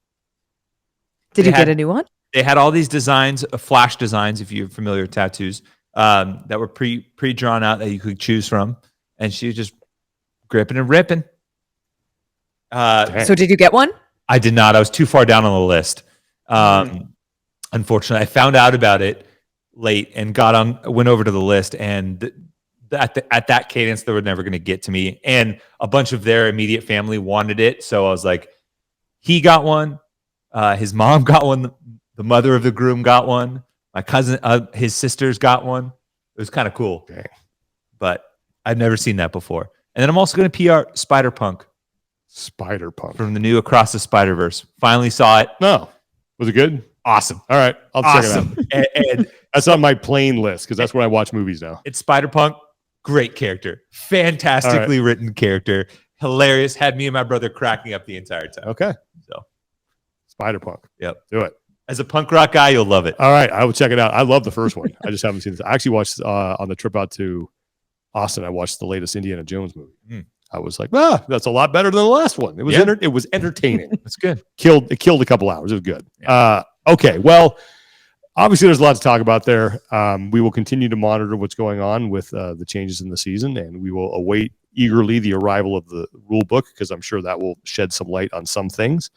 Did you get a new one? They had all these designs, flash designs, if you're familiar with tattoos, that were pre-drawn out that you could choose from, and she was just gripping and ripping. So did you get one? I did not. I was too far down on the list. Unfortunately, I found out about it late and went over to the list, and at that cadence, they were never going to get to me. And a bunch of their immediate family wanted it, so I was like, he got one. His mom got one. The mother of the groom got one. My cousin, his sisters got one. It was kind of cool, but I've never seen that before. And then I'm also going to PR Spider-Punk. Spider-Punk from the new Across the Spider-Verse. Finally saw it. No, was it good? Awesome. All right, I'll check it out. and that's on my plain list because that's when I watch movies now. It's Spider-Punk. Great character. Fantastically written character. Hilarious. Had me and my brother cracking up the entire time. Okay. So Spider-Punk. Yep. Do it. As a punk rock guy, you'll love it. All right. I will check it out. I love the first one. I just haven't seen this. I actually watched on the trip out to Austin. I watched the latest Indiana Jones movie. I was like, that's a lot better than the last one. It was it was entertaining. That's good. It killed a couple hours. It was good. Yeah. Okay. Well, obviously there's a lot to talk about there. We will continue to monitor what's going on with the changes in the season, and we will await eagerly the arrival of the rule book because I'm sure that will shed some light on some things.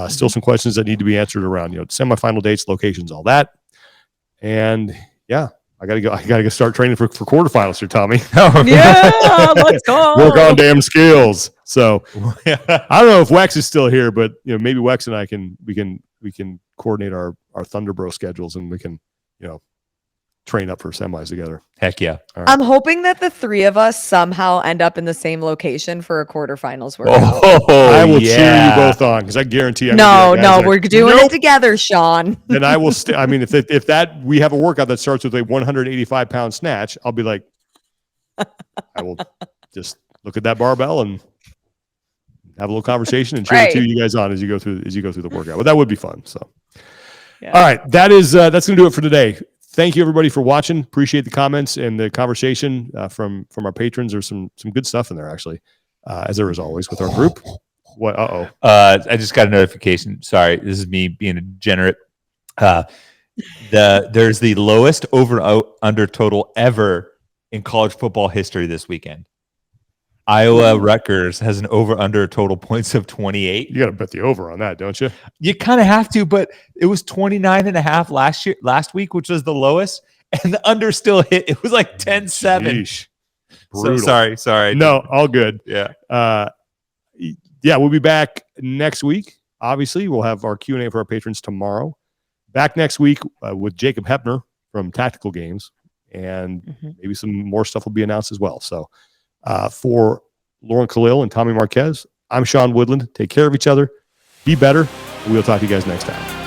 Still some questions that need to be answered around, semifinal dates, locations, all that. And I gotta go start training for quarterfinals here, Tommy. Yeah, let's go. Work on damn skills. So I don't know if Wex is still here, but maybe Wex and I we can coordinate our Thunderbro schedules and we can, train up for semis together. Heck yeah. Right. I'm hoping that the three of us somehow end up in the same location for a quarterfinals workout. I will cheer you both on because I guarantee. We're doing it together, Sean. And I will. I mean, if that we have a workout that starts with a 185-pound snatch, I'll be like, I will just look at that barbell and have a little conversation and cheer the two of you guys on as you go through the workout. But that would be fun. So, all right, that's gonna do it for today. Thank you, everybody, for watching. Appreciate the comments and the conversation from our patrons. There's some good stuff in there, actually, as there is always with our group. What? I just got a notification. Sorry, this is me being a degenerate. There's the lowest over-under total ever in college football history this weekend. Iowa Rutgers has an over-under total points of 28. You got to bet the over on that, don't you? You kind of have to, but it was 29.5 last week, which was the lowest, and the under still hit. It was like 10-7. So sorry. No, all good. Yeah. We'll be back next week. Obviously, we'll have our Q&A for our patrons tomorrow. Back next week with Jacob Hepner from Tactical Games, and maybe some more stuff will be announced as well. So for Lauren Khalil and Tommy Marquez, I'm Sean Woodland. Take care of each other. Be better. We'll talk to you guys next time.